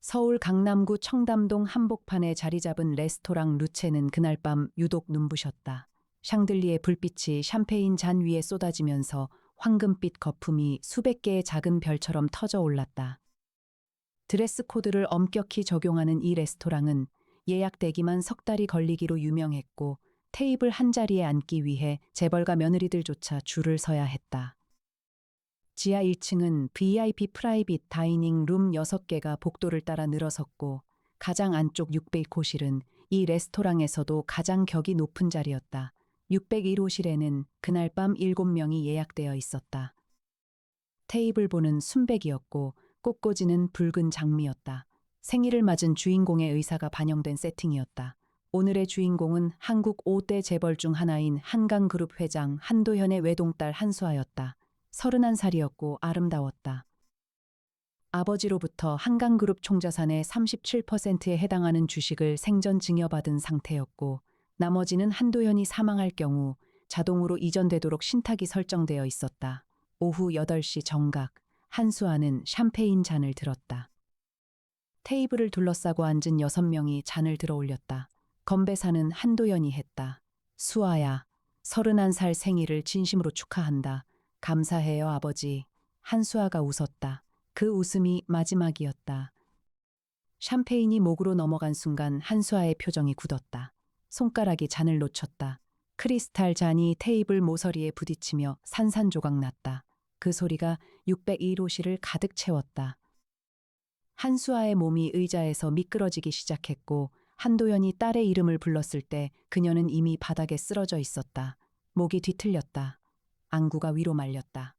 서울 강남구 청담동 한복판에 자리 잡은 레스토랑 루체는 그날 밤 유독 눈부셨다. 샹들리에 불빛이 샴페인 잔 위에 쏟아지면서 황금빛 거품이 수백 개의 작은 별처럼 터져 올랐다. 드레스 코드를 엄격히 적용하는 이 레스토랑은 예약되기만 석 달이 걸리기로 유명했고 테이블 한 자리에 앉기 위해 재벌가 며느리들조차 줄을 서야 했다. 지하 1층은 VIP 프라이빗 다이닝 룸 6개가 복도를 따라 늘어섰고 가장 안쪽 601호실은 이 레스토랑에서도 가장 격이 높은 자리였다. 601호실에는 그날 밤 7명이 예약되어 있었다. 테이블보는 순백이었고 꽃꽂이는 붉은 장미였다. 생일을 맞은 주인공의 의사가 반영된 세팅이었다. 오늘의 주인공은 한국 5대 재벌 중 하나인 한강그룹 회장 한도현의 외동딸 한수아였다. 31살이었고 아름다웠다. 아버지로부터 한강그룹 총자산의 37%에 해당하는 주식을 생전 증여받은 상태였고 나머지는 한도현이 사망할 경우 자동으로 이전되도록 신탁이 설정되어 있었다. 오후 8시 정각, 한수아는 샴페인 잔을 들었다. 테이블을 둘러싸고 앉은 6명이 잔을 들어 올렸다. 건배사는 한도현이 했다. 수아야, 31살 생일을 진심으로 축하한다. 감사해요, 아버지. 한수아가 웃었다. 그 웃음이 마지막이었다. 샴페인이 목으로 넘어간 순간 한수아의 표정이 굳었다. 손가락이 잔을 놓쳤다. 크리스탈 잔이 테이블 모서리에 부딪히며 산산조각 났다. 그 소리가 601호실을 가득 채웠다. 한수아의 몸이 의자에서 미끄러지기 시작했고 한도현이 딸의 이름을 불렀을 때 그녀는 이미 바닥에 쓰러져 있었다. 목이 뒤틀렸다. 안구가 위로 말렸다.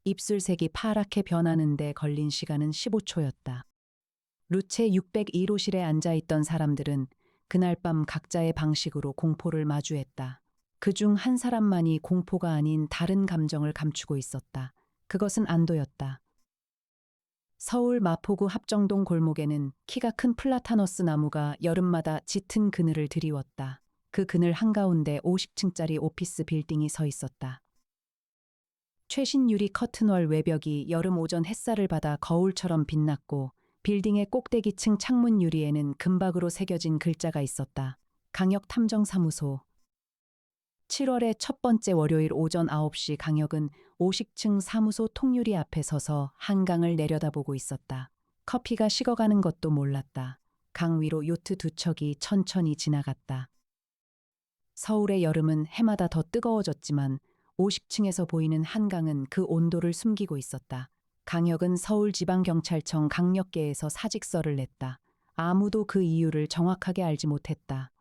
입술색이 파랗게 변하는데 걸린 시간은 15초였다. 루체 601호실에 앉아있던 사람들은 그날 밤 각자의 방식으로 공포를 마주했다. 그중 한 사람만이 공포가 아닌 다른 감정을 감추고 있었다. 그것은 안도였다. 서울 마포구 합정동 골목에는 키가 큰 플라타너스 나무가 여름마다 짙은 그늘을 드리웠다. 그 그늘 한가운데 50층짜리 오피스 빌딩이 서 있었다. 최신 유리 커튼월 외벽이 여름 오전 햇살을 받아 거울처럼 빛났고 빌딩의 꼭대기층 창문 유리에는 금박으로 새겨진 글자가 있었다. 강역탐정사무소. 7월의 첫 번째 월요일 오전 9시 강역은 50층 사무소 통유리 앞에 서서 한강을 내려다보고 있었다. 커피가 식어가는 것도 몰랐다. 강 위로 요트 2척이 천천히 지나갔다. 서울의 여름은 해마다 더 뜨거워졌지만 50층에서 보이는 한강은 그 온도를 숨기고 있었다. 강역은 서울지방경찰청 강력계에서 사직서를 냈다. 아무도 그 이유를 정확하게 알지 못했다.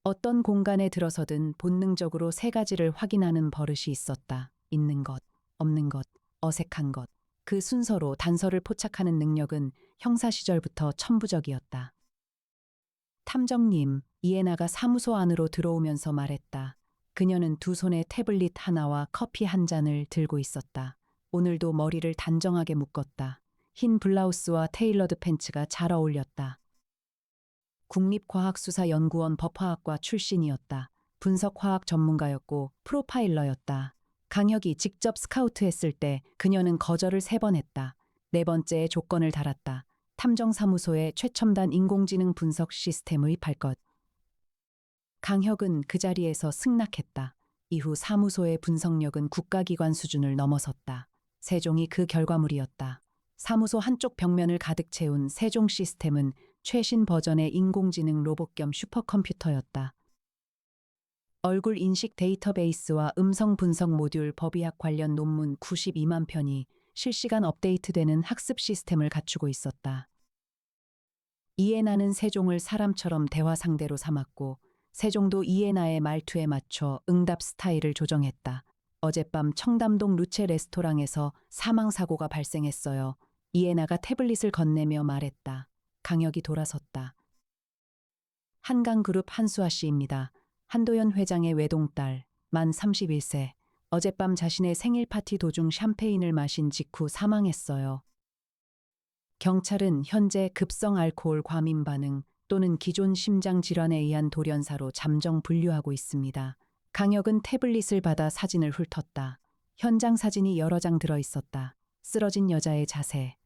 어떤 공간에 들어서든 본능적으로 세 가지를 확인하는 버릇이 있었다. 있는 것, 없는 것, 어색한 것. 그 순서로 단서를 포착하는 능력은 형사 시절부터 천부적이었다. 탐정님, 이해나가 사무소 안으로 들어오면서 말했다. 그녀는 두 손에 태블릿 하나와 커피 한 잔을 들고 있었다. 오늘도 머리를 단정하게 묶었다. 흰 블라우스와 테일러드 팬츠가 잘 어울렸다. 국립과학수사연구원 법화학과 출신이었다. 분석화학 전문가였고 프로파일러였다. 강혁이 직접 스카우트했을 때 그녀는 거절을 3번 했다. 네 번째에 조건을 달았다. 탐정사무소에 최첨단 인공지능 분석 시스템의 발것. 강혁은 그 자리에서 승낙했다. 이후 사무소의 분석력은 국가기관 수준을 넘어섰다. 세종이 그 결과물이었다. 사무소 한쪽 벽면을 가득 채운 세종 시스템은 최신 버전의 인공지능 로봇 겸 슈퍼컴퓨터였다. 얼굴 인식 데이터베이스와 음성 분석 모듈 법의학 관련 논문 92만 편이 실시간 업데이트되는 학습 시스템을 갖추고 있었다. 이해나는 세종을 사람처럼 대화 상대로 삼았고 세종도 이해나의 말투에 맞춰 응답 스타일을 조정했다. 어젯밤 청담동 루체 레스토랑에서 사망사고가 발생했어요. 이해나가 태블릿을 건네며 말했다. 강혁이 돌아섰다. 한강그룹 한수아 씨입니다. 한도현 회장의 외동딸, 만 31세. 어젯밤 자신의 생일 파티 도중 샴페인을 마신 직후 사망했어요. 경찰은 현재 급성 알코올 과민 반응 또는 기존 심장 질환에 의한 돌연사로 잠정 분류하고 있습니다. 강혁은 태블릿을 받아 사진을 훑었다. 현장 사진이 여러 장 들어 있었다. 쓰러진 여자의 자세,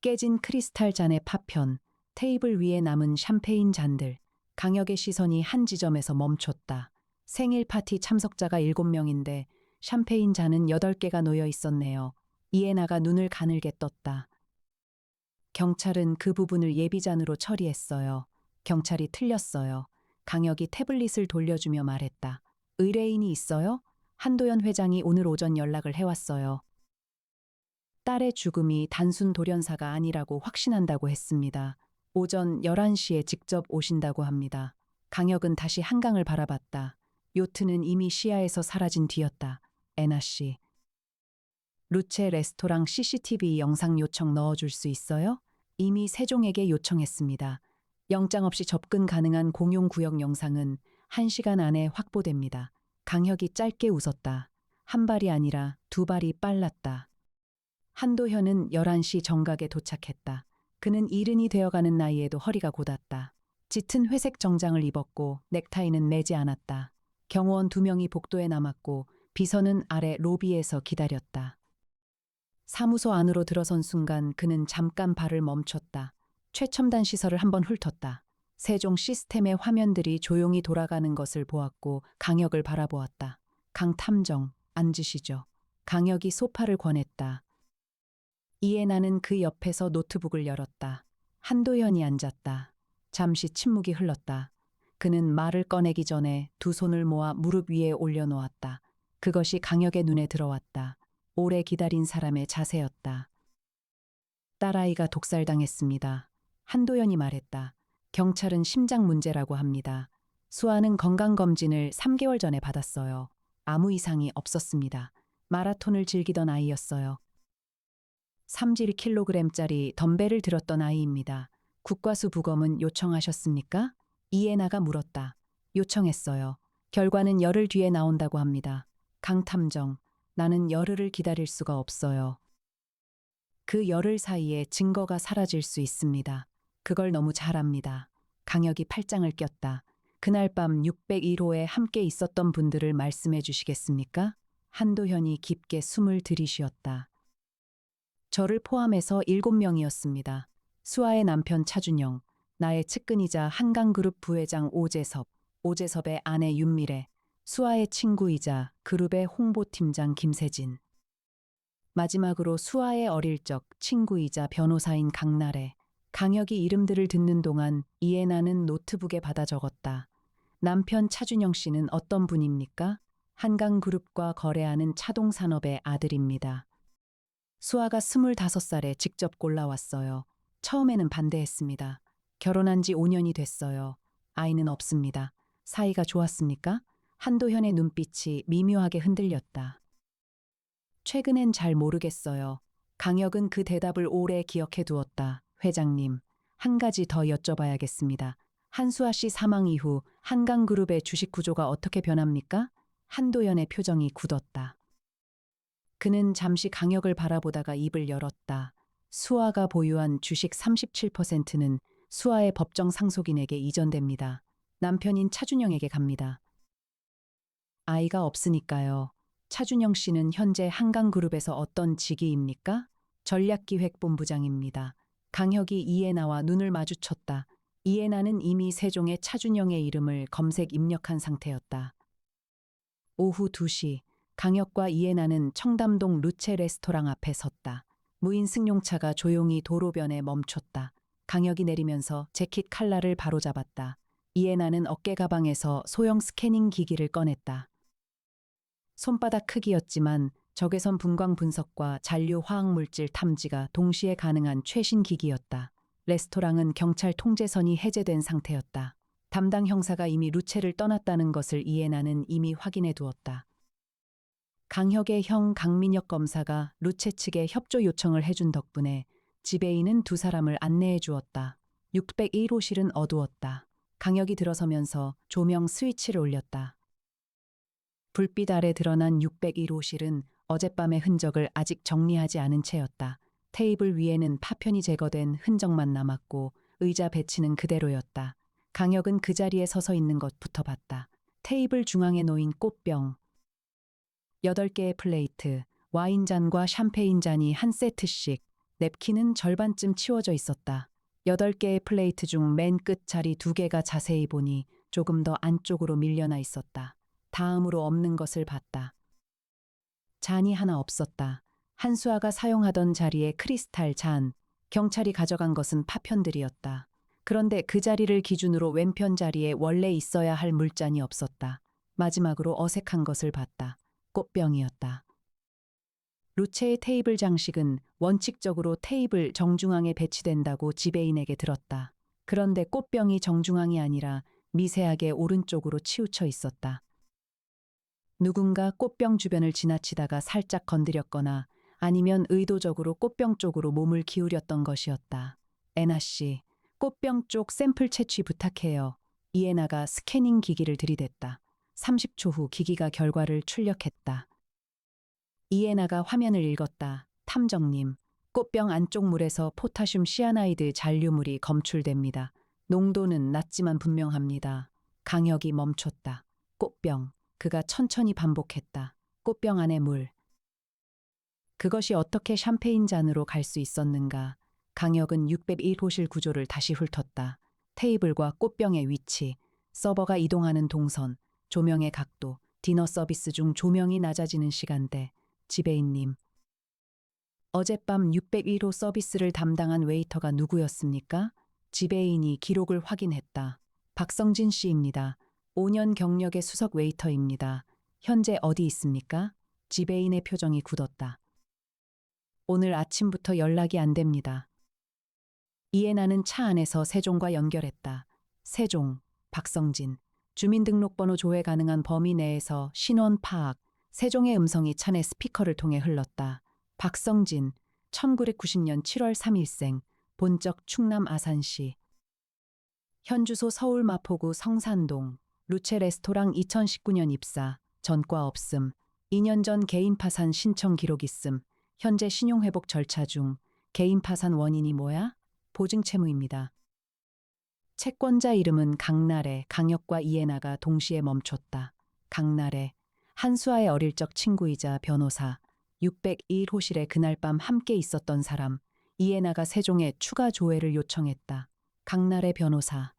깨진 크리스탈 잔의 파편, 테이블 위에 남은 샴페인 잔들. 강혁의 시선이 한 지점에서 멈췄다. 생일 파티 참석자가 7명인데 샴페인 잔은 8개가 놓여 있었네요. 이에나가 눈을 가늘게 떴다. 경찰은 그 부분을 예비잔으로 처리했어요. 경찰이 틀렸어요. 강혁이 태블릿을 돌려주며 말했다. 의뢰인이 있어요? 한도연 회장이 오늘 오전 연락을 해왔어요. 딸의 죽음이 단순 돌연사가 아니라고 확신한다고 했습니다. 오전 11시에 직접 오신다고 합니다. 강혁은 다시 한강을 바라봤다. 요트는 이미 시야에서 사라진 뒤였다. 애나 씨. 루체 레스토랑 CCTV 영상 요청 넣어줄 수 있어요? 이미 세종에게 요청했습니다. 영장 없이 접근 가능한 공용구역 영상은 1시간 안에 확보됩니다. 강혁이 짧게 웃었다. 한 발이 아니라 두 발이 빨랐다. 한도현은 11시 정각에 도착했다. 그는 이른이 되어가는 나이에도 허리가 곧았다. 짙은 회색 정장을 입었고 넥타이는 매지 않았다. 경호원 2명이 복도에 남았고 비서는 아래 로비에서 기다렸다. 사무소 안으로 들어선 순간 그는 잠깐 발을 멈췄다. 최첨단 시설을 한번 훑었다. 세종 시스템의 화면들이 조용히 돌아가는 것을 보았고 강혁을 바라보았다. 강 탐정, 앉으시죠. 강혁이 소파를 권했다. 이에나는 그 옆에서 노트북을 열었다. 한도현이 앉았다. 잠시 침묵이 흘렀다. 그는 말을 꺼내기 전에 두 손을 모아 무릎 위에 올려놓았다. 그것이 강혁의 눈에 들어왔다. 오래 기다린 사람의 자세였다. 딸아이가 독살당했습니다. 한도현이 말했다. 경찰은 심장 문제라고 합니다. 수아는 건강검진을 3개월 전에 받았어요. 아무 이상이 없었습니다. 마라톤을 즐기던 아이였어요. 31kg짜리 덤벨을 들었던 아이입니다. 국과수 부검은 요청하셨습니까? 이에나가 물었다. 요청했어요. 결과는 열흘 뒤에 나온다고 합니다. 강 탐정, 나는 열흘을 기다릴 수가 없어요. 그 열흘 사이에 증거가 사라질 수 있습니다. 그걸 너무 잘 압니다. 강혁이 팔짱을 꼈다. 그날 밤 601호에 함께 있었던 분들을 말씀해 주시겠습니까? 한도현이 깊게 숨을 들이쉬었다. 저를 포함해서 7명이었습니다. 수아의 남편 차준영, 나의 측근이자 한강그룹 부회장 오재섭, 오재섭의 아내 윤미래, 수아의 친구이자 그룹의 홍보팀장 김세진. 마지막으로 수아의 어릴 적 친구이자 변호사인 강나래. 강혁이 이름들을 듣는 동안 이에나는 노트북에 받아 적었다. 남편 차준영 씨는 어떤 분입니까? 한강그룹과 거래하는 차동산업의 아들입니다. 수아가 25살에 직접 골라왔어요. 처음에는 반대했습니다. 결혼한 지 5년이 됐어요. 아이는 없습니다. 사이가 좋았습니까? 한도현의 눈빛이 미묘하게 흔들렸다. 최근엔 잘 모르겠어요. 강혁은 그 대답을 오래 기억해 두었다. 회장님, 한 가지 더 여쭤봐야겠습니다. 한수아 씨 사망 이후 한강그룹의 주식 구조가 어떻게 변합니까? 한도현의 표정이 굳었다. 그는 잠시 강혁을 바라보다가 입을 열었다. 수아가 보유한 주식 37%는 수아의 법정 상속인에게 이전됩니다. 남편인 차준영에게 갑니다. 아이가 없으니까요. 차준영 씨는 현재 한강그룹에서 어떤 직위입니까? 전략기획본부장입니다. 강혁이 이에나와 눈을 마주쳤다. 이에나는 이미 세종의 차준영의 이름을 검색 입력한 상태였다. 오후 2시, 강혁과 이에나는 청담동 루체 레스토랑 앞에 섰다. 무인 승용차가 조용히 도로변에 멈췄다. 강혁이 내리면서 재킷 칼라를 바로잡았다. 이에나는 어깨 가방에서 소형 스캐닝 기기를 꺼냈다. 손바닥 크기였지만 적외선 분광 분석과 잔류 화학물질 탐지가 동시에 가능한 최신 기기였다. 레스토랑은 경찰 통제선이 해제된 상태였다. 담당 형사가 이미 루체를 떠났다는 것을 이에나는 이미 확인해 두었다. 강혁의 형 강민혁 검사가 루체 측에 협조 요청을 해준 덕분에 지배인은 두 사람을 안내해 주었다. 601호실은 어두웠다. 강혁이 들어서면서 조명 스위치를 올렸다. 불빛 아래 드러난 601호실은 어젯밤의 흔적을 아직 정리하지 않은 채였다. 테이블 위에는 파편이 제거된 흔적만 남았고 의자 배치는 그대로였다. 강혁은 그 자리에 서서 있는 것부터 봤다. 테이블 중앙에 놓인 꽃병, 8개의 플레이트, 와인잔과 샴페인잔이 한 세트씩, 냅킨은 절반쯤 치워져 있었다. 8개의 플레이트 중 맨 끝 자리 2개가 자세히 보니 조금 더 안쪽으로 밀려나 있었다. 다음으로 없는 것을 봤다. 잔이 하나 없었다. 한수아가 사용하던 자리에 크리스탈 잔, 경찰이 가져간 것은 파편들이었다. 그런데 그 자리를 기준으로 왼편 자리에 원래 있어야 할 물잔이 없었다. 마지막으로 어색한 것을 봤다. 꽃병이었다. 루체의 테이블 장식은 원칙적으로 테이블 정중앙에 배치된다고 지배인에게 들었다. 그런데 꽃병이 정중앙이 아니라 미세하게 오른쪽으로 치우쳐 있었다. 누군가 꽃병 주변을 지나치다가 살짝 건드렸거나 아니면 의도적으로 꽃병 쪽으로 몸을 기울였던 것이었다. 애나 씨, 꽃병 쪽 샘플 채취 부탁해요. 이에나가 스캐닝 기기를 들이댔다. 30초 후 기기가 결과를 출력했다. 이에나가 화면을 읽었다. 탐정님, 꽃병 안쪽 물에서 포타슘 시아나이드 잔류물이 검출됩니다. 농도는 낮지만 분명합니다. 강혁이 멈췄다. 꽃병. 그가 천천히 반복했다. 꽃병 안에 물. 그것이 어떻게 샴페인 잔으로 갈 수 있었는가. 강혁은 601호실 구조를 다시 훑었다. 테이블과 꽃병의 위치, 서버가 이동하는 동선, 조명의 각도, 디너 서비스 중 조명이 낮아지는 시간대, 지배인님. 어젯밤 601호 서비스를 담당한 웨이터가 누구였습니까? 지배인이 기록을 확인했다. 박성진 씨입니다. 5년 경력의 수석 웨이터입니다. 현재 어디 있습니까? 지배인의 표정이 굳었다. 오늘 아침부터 연락이 안 됩니다. 이에나는 차 안에서 세종과 연결했다. 세종, 박성진, 주민등록번호 조회 가능한 범위 내에서 신원 파악, 세종의 음성이 차 내 스피커를 통해 흘렀다. 박성진, 1990년 7월 3일생, 본적 충남 아산시. 현주소 서울 마포구 성산동, 루체 레스토랑 2019년 입사, 전과 없음, 2년 전 개인 파산 신청 기록 있음, 현재 신용회복 절차 중, 개인 파산 원인이 뭐야? 보증 채무입니다. 채권자 이름은 강나래, 강혁과 이에나가 동시에 멈췄다. 강나래, 한수아의 어릴 적 친구이자 변호사, 601호실에 그날 밤 함께 있었던 사람, 이에나가 세종에 추가 조회를 요청했다. 강나래 변호사.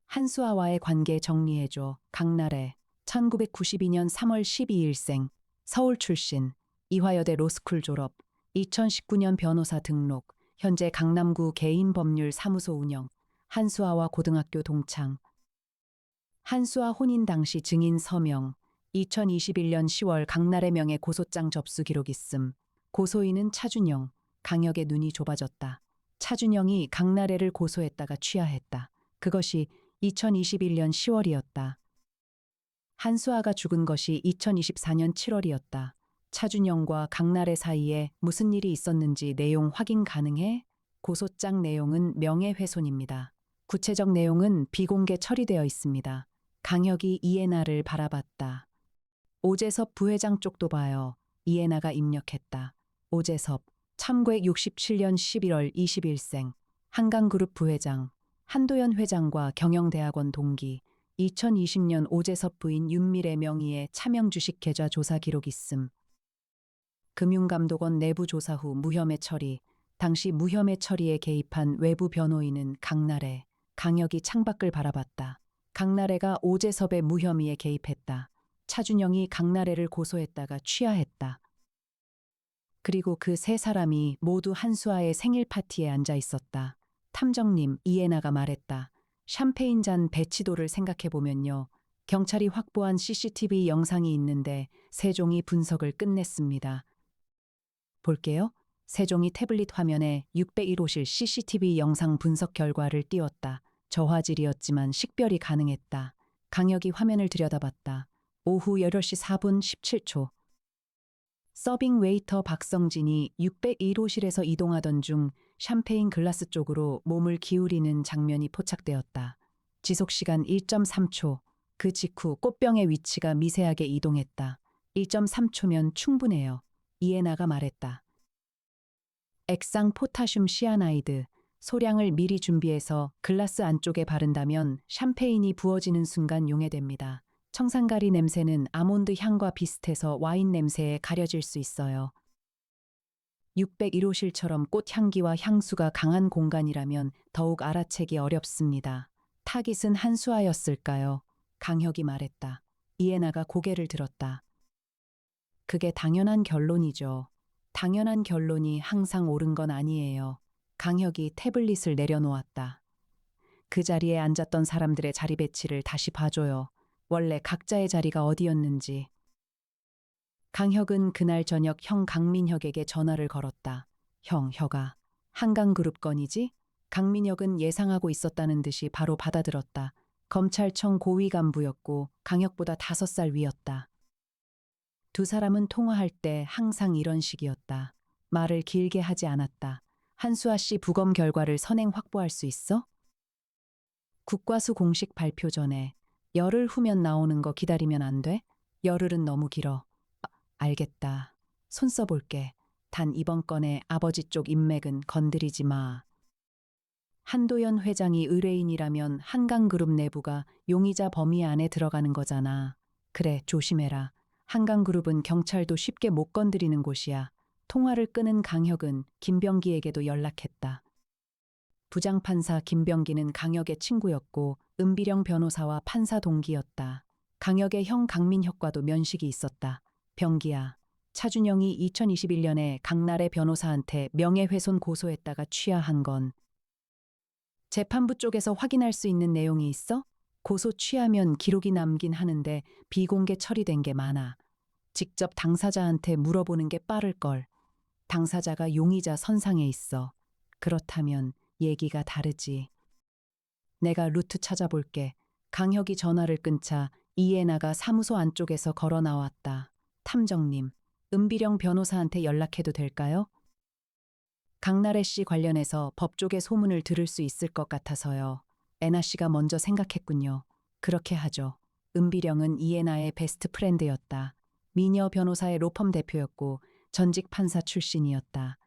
한수아와의 관계 정리해줘. 강나래, 1992년 3월 12일생, 서울 출신, 이화여대 로스쿨 졸업, 2019년 변호사 등록, 현재 강남구 개인법률 사무소 운영, 한수아와 고등학교 동창. 한수아 혼인 당시 증인 서명, 2021년 10월 강나래 명의 고소장 접수 기록 있음. 고소인은 차준영, 강혁의 눈이 좁아졌다. 차준영이 강나래를 고소했다가 취하했다. 그것이 2021년 10월이었다. 한수아가 죽은 것이 2024년 7월이었다. 차준영과 강나래 사이에 무슨 일이 있었는지 내용 확인 가능해? 고소장 내용은 명예훼손입니다. 구체적 내용은 비공개 처리되어 있습니다. 강혁이 이에나를 바라봤다. 오재섭 부회장 쪽도 봐요. 이에나가 입력했다. 오재섭, 1967년 11월 21생, 한강그룹 부회장, 한도연 회장과 경영대학원 동기, 2020년 오재섭 부인 윤미래 명의의 차명 주식 계좌 조사 기록 있음. 금융감독원 내부 조사 후 무혐의 처리, 당시 무혐의 처리에 개입한 외부 변호인은 강나래, 강혁이 창밖을 바라봤다. 강나래가 오재섭의 무혐의에 개입했다. 차준영이 강나래를 고소했다가 취하했다. 그리고 그 세 사람이 모두 한수아의 생일 파티에 앉아 있었다. 탐정님, 이에나가 말했다. 샴페인 잔 배치도를 생각해보면요. 경찰이 확보한 CCTV 영상이 있는데 세종이 분석을 끝냈습니다. 볼게요. 세종이 태블릿 화면에 601호실 CCTV 영상 분석 결과를 띄웠다. 저화질이었지만 식별이 가능했다. 강혁이 화면을 들여다봤다. 오후 8시 4분 17초. 서빙 웨이터 박성진이 601호실에서 이동하던 중 샴페인 글라스 쪽으로 몸을 기울이는 장면이 포착되었다. 지속시간 1.3초. 그 직후 꽃병의 위치가 미세하게 이동했다. 1.3초면 충분해요. 이에나가 말했다. 액상 포타슘 시아나이드. 소량을 미리 준비해서 글라스 안쪽에 바른다면 샴페인이 부어지는 순간 용해됩니다. 청산가리 냄새는 아몬드 향과 비슷해서 와인 냄새에 가려질 수 있어요. 601호실처럼 꽃향기와 향수가 강한 공간이라면 더욱 알아채기 어렵습니다. 타깃은 한수아였을까요? 강혁이 말했다. 이해나가 고개를 들었다. 그게 당연한 결론이죠. 당연한 결론이 항상 옳은 건 아니에요. 강혁이 태블릿을 내려놓았다. 그 자리에 앉았던 사람들의 자리 배치를 다시 봐줘요. 원래 각자의 자리가 어디였는지. 강혁은 그날 저녁 형 강민혁에게 전화를 걸었다. 형, 혁아. 한강그룹 건이지? 강민혁은 예상하고 있었다는 듯이 바로 받아들었다. 검찰청 고위 간부였고 강혁보다 5살 위였다. 두 사람은 통화할 때 항상 이런 식이었다. 말을 길게 하지 않았다. 한수아 씨 부검 결과를 선행 확보할 수 있어? 국과수 공식 발표 전에 열흘 후면 나오는 거 기다리면 안 돼? 열흘은 너무 길어. 알겠다. 손 써볼게. 단 이번 건에 아버지 쪽 인맥은 건드리지 마. 한도연 회장이 의뢰인이라면 한강그룹 내부가 용의자 범위 안에 들어가는 거잖아. 그래, 조심해라. 한강그룹은 경찰도 쉽게 못 건드리는 곳이야. 통화를 끊은 강혁은 김병기에게도 연락했다. 부장판사 김병기는 강혁의 친구였고 은비령 변호사와 판사 동기였다. 강혁의 형 강민혁과도 면식이 있었다. 병기야, 차준영이 2021년에 강나래 변호사한테 명예훼손 고소했다가 취하한 건 재판부 쪽에서 확인할 수 있는 내용이 있어? 고소 취하면 기록이 남긴 하는데 비공개 처리된 게 많아. 직접 당사자한테 물어보는 게 빠를걸. 당사자가 용의자 선상에 있어. 그렇다면 얘기가 다르지. 내가 루트 찾아볼게. 강혁이 전화를 끊자 이해나가 사무소 안쪽에서 걸어 나왔다. 탐정님, 은비령 변호사한테 연락해도 될까요? 강나래 씨 관련해서 법조계 소문을 들을 수 있을 것 같아서요. 애나 씨가 먼저 생각했군요. 그렇게 하죠. 은비령은 이해나의 베스트 프렌드였다. 미녀 변호사의 로펌 대표였고 전직 판사 출신이었다.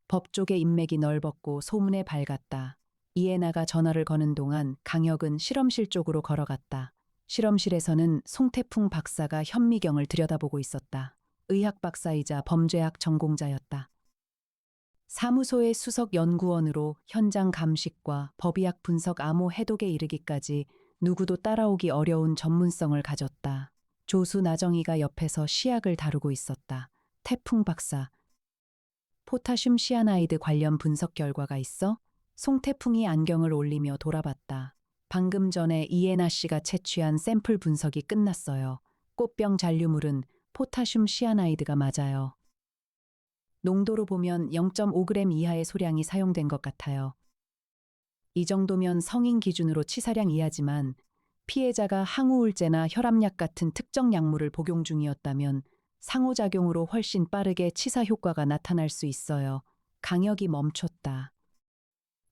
법조계 인맥이 넓었고 소문에 밝았다. 이해나가 전화를 거는 동안 강혁은 실험실 쪽으로 걸어갔다. 실험실에서는 송태풍 박사가 현미경을 들여다보고 있었다. 의학 박사이자 범죄학 전공자였다. 사무소의 수석 연구원으로 현장 감식과 법의학 분석 암호 해독에 이르기까지 누구도 따라오기 어려운 전문성을 가졌다. 조수 나정희가 옆에서 시약을 다루고 있었다. 태풍 박사, 포타슘 시아나이드 관련 분석 결과가 있어? 송태풍이 안경을 올리며 돌아봤다. 방금 전에 이해나 씨가 채취한 샘플 분석이 끝났어요. 꽃병 잔류물은 포타슘 시아나이드가 맞아요. 농도로 보면 0.5g 이하의 소량이 사용된 것 같아요. 이 정도면 성인 기준으로 치사량 이하지만 피해자가 항우울제나 혈압약 같은 특정 약물을 복용 중이었다면 상호작용으로 훨씬 빠르게 치사 효과가 나타날 수 있어요. 강혁이 멈췄다.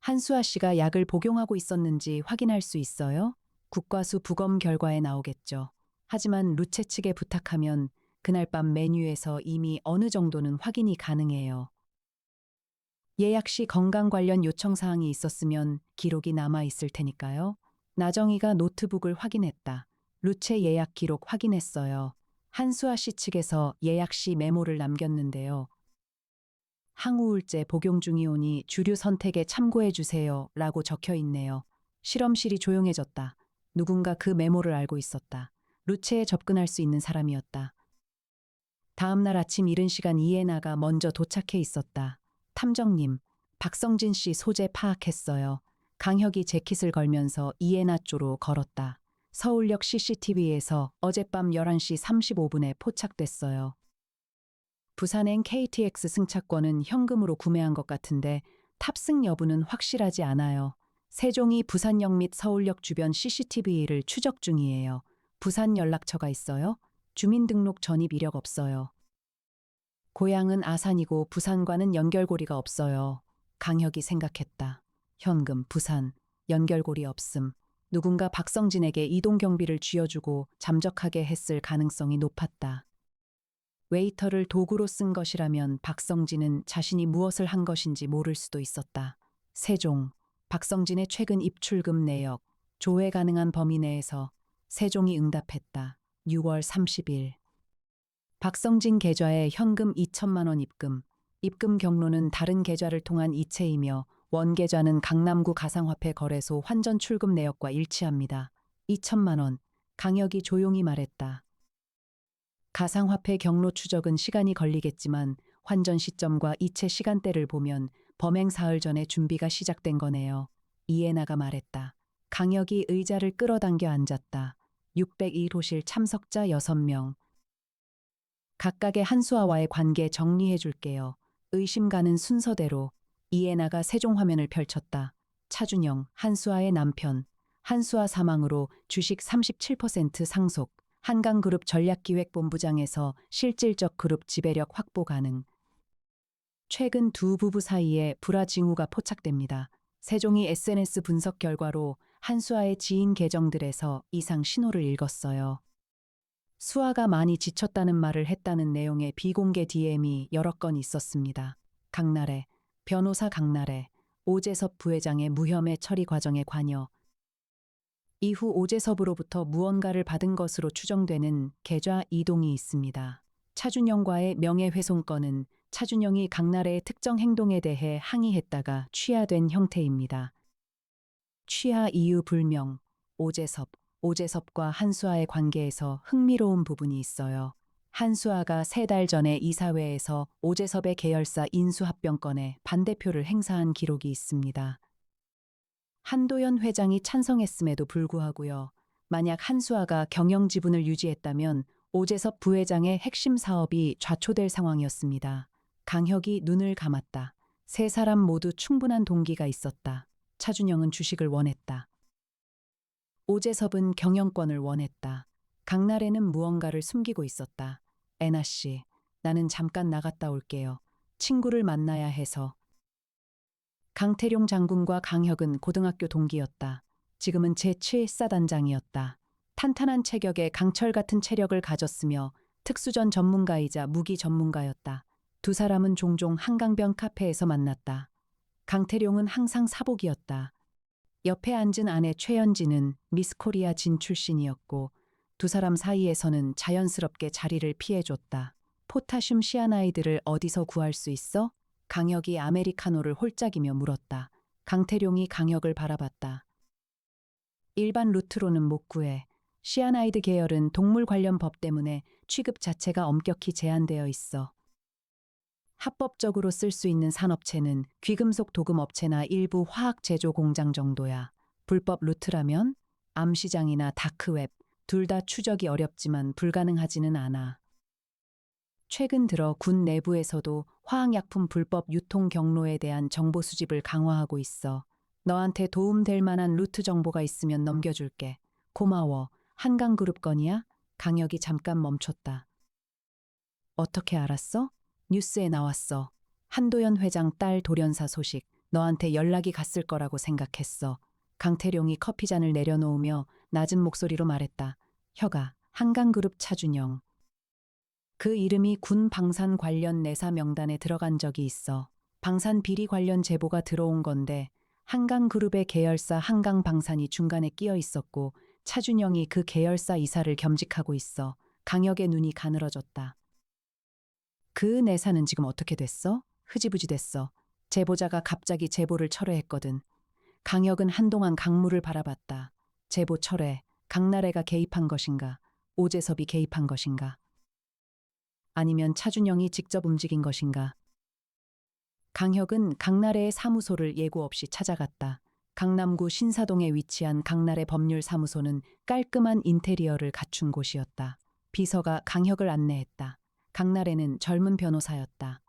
한수아 씨가 약을 복용하고 있었는지 확인할 수 있어요? 국과수 부검 결과에 나오겠죠. 하지만 루체 측에 부탁하면 그날 밤 메뉴에서 이미 어느 정도는 확인이 가능해요. 예약 시 건강 관련 요청 사항이 있었으면 기록이 남아 있을 테니까요. 나정희가 노트북을 확인했다. 루체 예약 기록 확인했어요. 한수아 씨 측에서 예약 시 메모를 남겼는데요. 항우울제 복용 중이오니 주류 선택에 참고해 주세요 라고 적혀 있네요. 실험실이 조용해졌다. 누군가 그 메모를 알고 있었다. 루체에 접근할 수 있는 사람이었다. 다음 날 아침 이른 시간 이해나가 먼저 도착해 있었다. 탐정님, 박성진 씨 소재 파악했어요. 강혁이 재킷을 걸면서 이해나 쪽으로 걸었다. 서울역 CCTV에서 어젯밤 11시 35분에 포착됐어요. 부산행 KTX 승차권은 현금으로 구매한 것 같은데 탑승 여부는 확실하지 않아요. 세종이 부산역 및 서울역 주변 CCTV를 추적 중이에요. 부산 연락처가 있어요? 주민등록 전입 이력 없어요. 고향은 아산이고 부산과는 연결고리가 없어요. 강혁이 생각했다. 현금, 부산, 연결고리 없음. 누군가 박성진에게 이동 경비를 쥐어주고 잠적하게 했을 가능성이 높았다. 웨이터를 도구로 쓴 것이라면 박성진은 자신이 무엇을 한 것인지 모를 수도 있었다. 세종, 박성진의 최근 입출금 내역, 조회 가능한 범위 내에서 세종이 응답했다. 6월 30일. 박성진 계좌에 현금 2천만 원 입금, 입금 경로는 다른 계좌를 통한 이체이며 원 계좌는 강남구 가상화폐 거래소 환전 출금 내역과 일치합니다. 2천만 원. 강혁이 조용히 말했다. 가상화폐 경로 추적은 시간이 걸리겠지만 환전 시점과 이체 시간대를 보면 범행 사흘 전에 준비가 시작된 거네요. 이해나가 말했다. 강혁이 의자를 끌어당겨 앉았다. 601호실 참석자 6명. 각각의 한수아와의 관계 정리해 줄게요. 의심 가는 순서대로. 이해나가 세종 화면을 펼쳤다. 차준영, 한수아의 남편. 한수아 사망으로 주식 37% 상속. 한강그룹 전략기획본부장에서 실질적 그룹 지배력 확보 가능. 최근 두 부부 사이에 불화 징후가 포착됩니다. 세종이 SNS 분석 결과로 한수아의 지인 계정들에서 이상 신호를 읽었어요. 수아가 많이 지쳤다는 말을 했다는 내용의 비공개 DM이 여러 건 있었습니다. 강나래, 변호사 강나래, 오재섭 부회장의 무혐의 처리 과정에 관여. 이후 오재섭으로부터 무언가를 받은 것으로 추정되는 계좌 이동이 있습니다. 차준영과의 명예훼손 건은 차준영이 강나래의 특정 행동에 대해 항의했다가 취하된 형태입니다. 취하 이유 불명. 오재섭과 한수아의 관계에서 흥미로운 부분이 있어요. 한수아가 3달 전에 이사회에서 오재섭의 계열사 인수합병건에 반대표를 행사한 기록이 있습니다. 한도연 회장이 찬성했음에도 불구하고요. 만약 한수아가 경영 지분을 유지했다면 오재섭 부회장의 핵심 사업이 좌초될 상황이었습니다. 강혁이 눈을 감았다. 세 사람 모두 충분한 동기가 있었다. 차준영은 주식을 원했다. 오재섭은 경영권을 원했다. 강나래는 무언가를 숨기고 있었다. 애나 씨, 나는 잠깐 나갔다 올게요. 친구를 만나야 해서. 강태룡 장군과 강혁은 고등학교 동기였다. 지금은 제7사단장이었다. 탄탄한 체격에 강철 같은 체력을 가졌으며 특수전 전문가이자 무기 전문가였다. 두 사람은 종종 한강변 카페에서 만났다. 강태룡은 항상 사복이었다. 옆에 앉은 아내 최연진은 미스코리아 진 출신이었고 두 사람 사이에서는 자연스럽게 자리를 피해줬다. 포타슘 시아나이드를 어디서 구할 수 있어? 강혁이 아메리카노를 홀짝이며 물었다. 강태룡이 강혁을 바라봤다. 일반 루트로는 못 구해. 시아나이드 계열은 동물 관련 법 때문에 취급 자체가 엄격히 제한되어 있어. 합법적으로 쓸 수 있는 산업체는 귀금속 도금 업체나 일부 화학 제조 공장 정도야. 불법 루트라면 암시장이나 다크웹, 둘 다 추적이 어렵지만 불가능하지는 않아. 최근 들어 군 내부에서도 화학약품 불법 유통 경로에 대한 정보 수집을 강화하고 있어. 너한테 도움될 만한 루트 정보가 있으면 넘겨줄게. 고마워. 한강그룹 건이야? 강혁이 잠깐 멈췄다. 어떻게 알았어? 뉴스에 나왔어. 한도연 회장 딸 돌연사 소식. 너한테 연락이 갔을 거라고 생각했어. 강태룡이 커피잔을 내려놓으며 낮은 목소리로 말했다. 혁아, 한강그룹 차준영. 그 이름이 군 방산 관련 내사 명단에 들어간 적이 있어. 방산 비리 관련 제보가 들어온 건데 한강그룹의 계열사 한강방산이 중간에 끼어 있었고 차준영이 그 계열사 이사를 겸직하고 있어. 강혁의 눈이 가늘어졌다. 그 내사는 지금 어떻게 됐어? 흐지부지 됐어. 제보자가 갑자기 제보를 철회했거든. 강혁은 한동안 강물을 바라봤다. 제보 철회, 강나래가 개입한 것인가? 오재섭이 개입한 것인가? 아니면 차준영이 직접 움직인 것인가? 강혁은 강나래의 사무소를 예고 없이 찾아갔다. 강남구 신사동에 위치한 강나래 법률사무소는 깔끔한 인테리어를 갖춘 곳이었다. 비서가 강혁을 안내했다. 강나래는 젊은 변호사였다.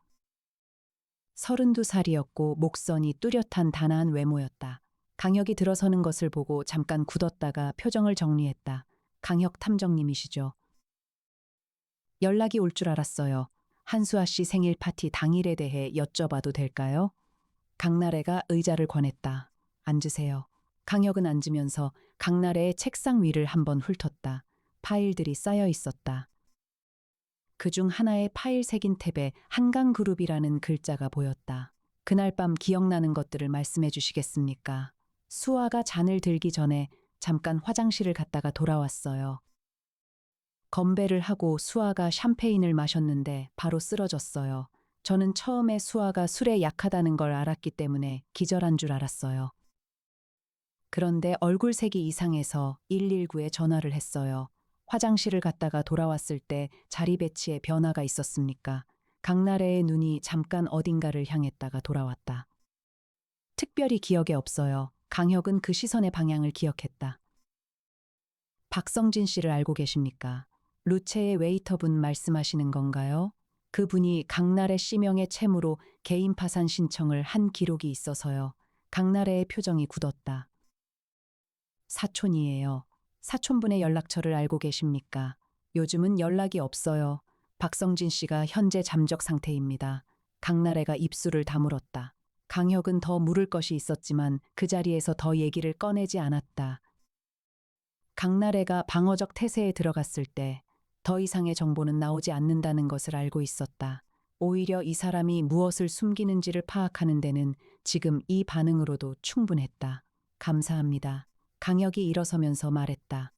32살이었고 목선이 뚜렷한 단아한 외모였다. 강혁이 들어서는 것을 보고 잠깐 굳었다가 표정을 정리했다. 강혁 탐정님이시죠? 연락이 올 줄 알았어요. 한수아 씨 생일 파티 당일에 대해 여쭤봐도 될까요? 강나래가 의자를 권했다. 앉으세요. 강혁은 앉으면서 강나래의 책상 위를 한번 훑었다. 파일들이 쌓여 있었다. 그중 하나의 파일 새긴 탭에 한강그룹이라는 글자가 보였다. 그날 밤 기억나는 것들을 말씀해 주시겠습니까? 수아가 잔을 들기 전에 잠깐 화장실을 갔다가 돌아왔어요. 건배를 하고 수아가 샴페인을 마셨는데 바로 쓰러졌어요. 저는 처음에 수아가 술에 약하다는 걸 알았기 때문에 기절한 줄 알았어요. 그런데 얼굴색이 이상해서 119에 전화를 했어요. 화장실을 갔다가 돌아왔을 때 자리 배치에 변화가 있었습니까? 강나래의 눈이 잠깐 어딘가를 향했다가 돌아왔다. 특별히 기억에 없어요. 강혁은 그 시선의 방향을 기억했다. 박성진 씨를 알고 계십니까? 루체의 웨이터분 말씀하시는 건가요? 그분이 강나래 씨명의 채무로 개인 파산 신청을 한 기록이 있어서요. 강나래의 표정이 굳었다. 사촌이에요. 사촌분의 연락처를 알고 계십니까? 요즘은 연락이 없어요. 박성진 씨가 현재 잠적 상태입니다. 강나래가 입술을 다물었다. 강혁은 더 물을 것이 있었지만 그 자리에서 더 얘기를 꺼내지 않았다. 강나래가 방어적 태세에 들어갔을 때 더 이상의 정보는 나오지 않는다는 것을 알고 있었다. 오히려 이 사람이 무엇을 숨기는지를 파악하는 데는 지금 이 반응으로도 충분했다. 감사합니다. 강혁이 일어서면서 말했다.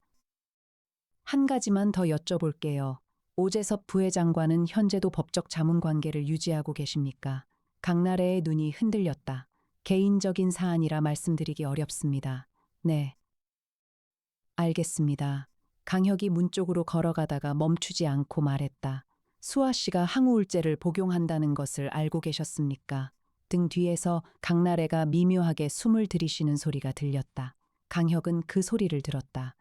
한 가지만 더 여쭤볼게요. 오재섭 부회장과는 현재도 법적 자문 관계를 유지하고 계십니까? 강나래의 눈이 흔들렸다. 개인적인 사안이라 말씀드리기 어렵습니다. 네. 알겠습니다. 강혁이 문 쪽으로 걸어가다가 멈추지 않고 말했다. 수아 씨가 항우울제를 복용한다는 것을 알고 계셨습니까? 등 뒤에서 강나래가 미묘하게 숨을 들이쉬는 소리가 들렸다. 강혁은 그 소리를 들었다.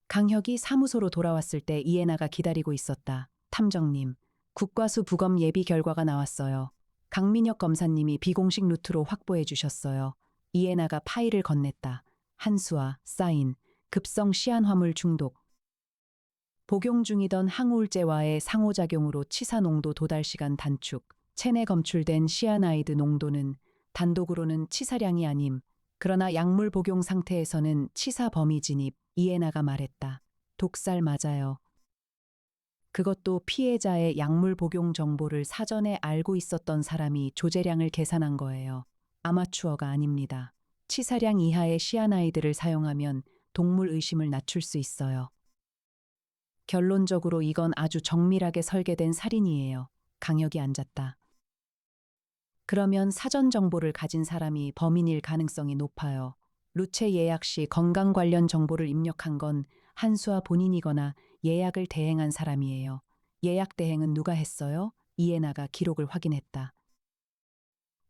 강혁이 사무소로 돌아왔을 때 이해나가 기다리고 있었다. 탐정님, 국과수 부검 예비 결과가 나왔어요. 강민혁 검사님이 비공식 루트로 확보해 주셨어요. 이해나가 파일을 건넸다. 한수와 사인, 급성 시한화물 중독. 복용 중이던 항우울제와의 상호작용으로 치사 농도 도달 시간 단축, 체내 검출된 시아나이드 농도는 단독으로는 치사량이 아님, 그러나 약물 복용 상태에서는 치사 범위 진입, 이해나가 말했다. 독살 맞아요. 그것도 피해자의 약물 복용 정보를 사전에 알고 있었던 사람이 조제량을 계산한 거예요. 아마추어가 아닙니다. 치사량 이하의 시아나이드를 사용하면 동물 의심을 낮출 수 있어요. 결론적으로 이건 아주 정밀하게 설계된 살인이에요. 강혁이 앉았다. 그러면 사전 정보를 가진 사람이 범인일 가능성이 높아요. 루체 예약 시 건강 관련 정보를 입력한 건 한수아 본인이거나 예약을 대행한 사람이에요. 예약 대행은 누가 했어요? 이해나가 기록을 확인했다.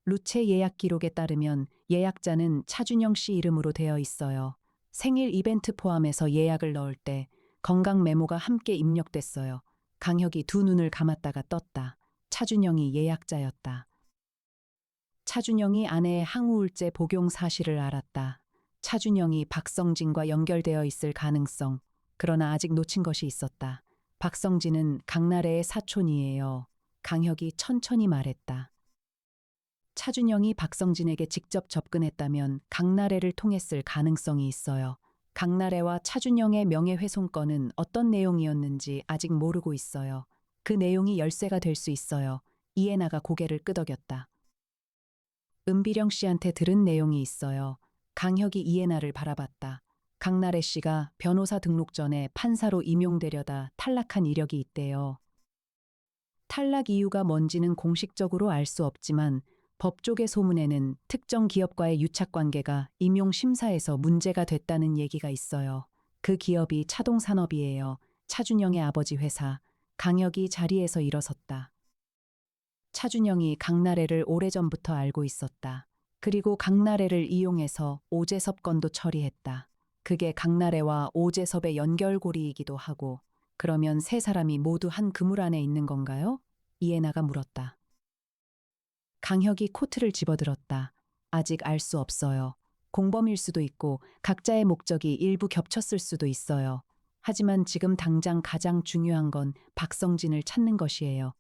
루체 예약 기록에 따르면 예약자는 차준영 씨 이름으로 되어 있어요. 생일 이벤트 포함해서 예약을 넣을 때 건강 메모가 함께 입력됐어요. 강혁이 두 눈을 감았다가 떴다. 차준영이 예약자였다. 차준영이 아내의 항우울제 복용 사실을 알았다. 차준영이 박성진과 연결되어 있을 가능성. 그러나 아직 놓친 것이 있었다. 박성진은 강나래의 사촌이에요. 강혁이 천천히 말했다. 차준영이 박성진에게 직접 접근했다면 강나래를 통했을 가능성이 있어요. 강나래와 차준영의 명예훼손건은 어떤 내용이었는지 아직 모르고 있어요. 그 내용이 열쇠가 될 수 있어요. 이해나가 고개를 끄덕였다. 은비령 씨한테 들은 내용이 있어요. 강혁이 이해나를 바라봤다. 강나래 씨가 변호사 등록 전에 판사로 임용되려다 탈락한 이력이 있대요. 탈락 이유가 뭔지는 공식적으로 알 수 없지만 법조계 소문에는 특정 기업과의 유착관계가 임용심사에서 문제가 됐다는 얘기가 있어요. 그 기업이 차동산업이에요. 차준영의 아버지 회사. 강혁이 자리에서 일어섰다. 차준영이 강나래를 오래전부터 알고 있었다. 그리고 강나래를 이용해서 오재섭 건도 처리했다. 그게 강나래와 오재섭의 연결고리이기도 하고, 그러면 세 사람이 모두 한 그물 안에 있는 건가요? 이해나가 물었다. 강혁이 코트를 집어들었다. 아직 알 수 없어요. 공범일 수도 있고 각자의 목적이 일부 겹쳤을 수도 있어요. 하지만 지금 당장 가장 중요한 건 박성진을 찾는 것이에요.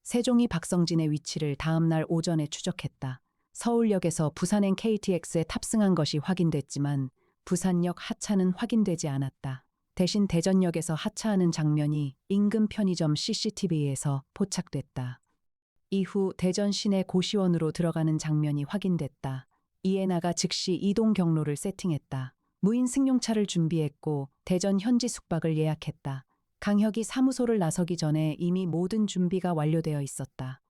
세종이 박성진의 위치를 다음 날 오전에 추적했다. 서울역에서 부산행 KTX에 탑승한 것이 확인됐지만 부산역 하차는 확인되지 않았다. 대신 대전역에서 하차하는 장면이 인근 편의점 CCTV에서 포착됐다. 이후 대전 시내 고시원으로 들어가는 장면이 확인됐다. 이해나가 즉시 이동 경로를 세팅했다. 무인 승용차를 준비했고 대전 현지 숙박을 예약했다. 강혁이 사무소를 나서기 전에 이미 모든 준비가 완료되어 있었다.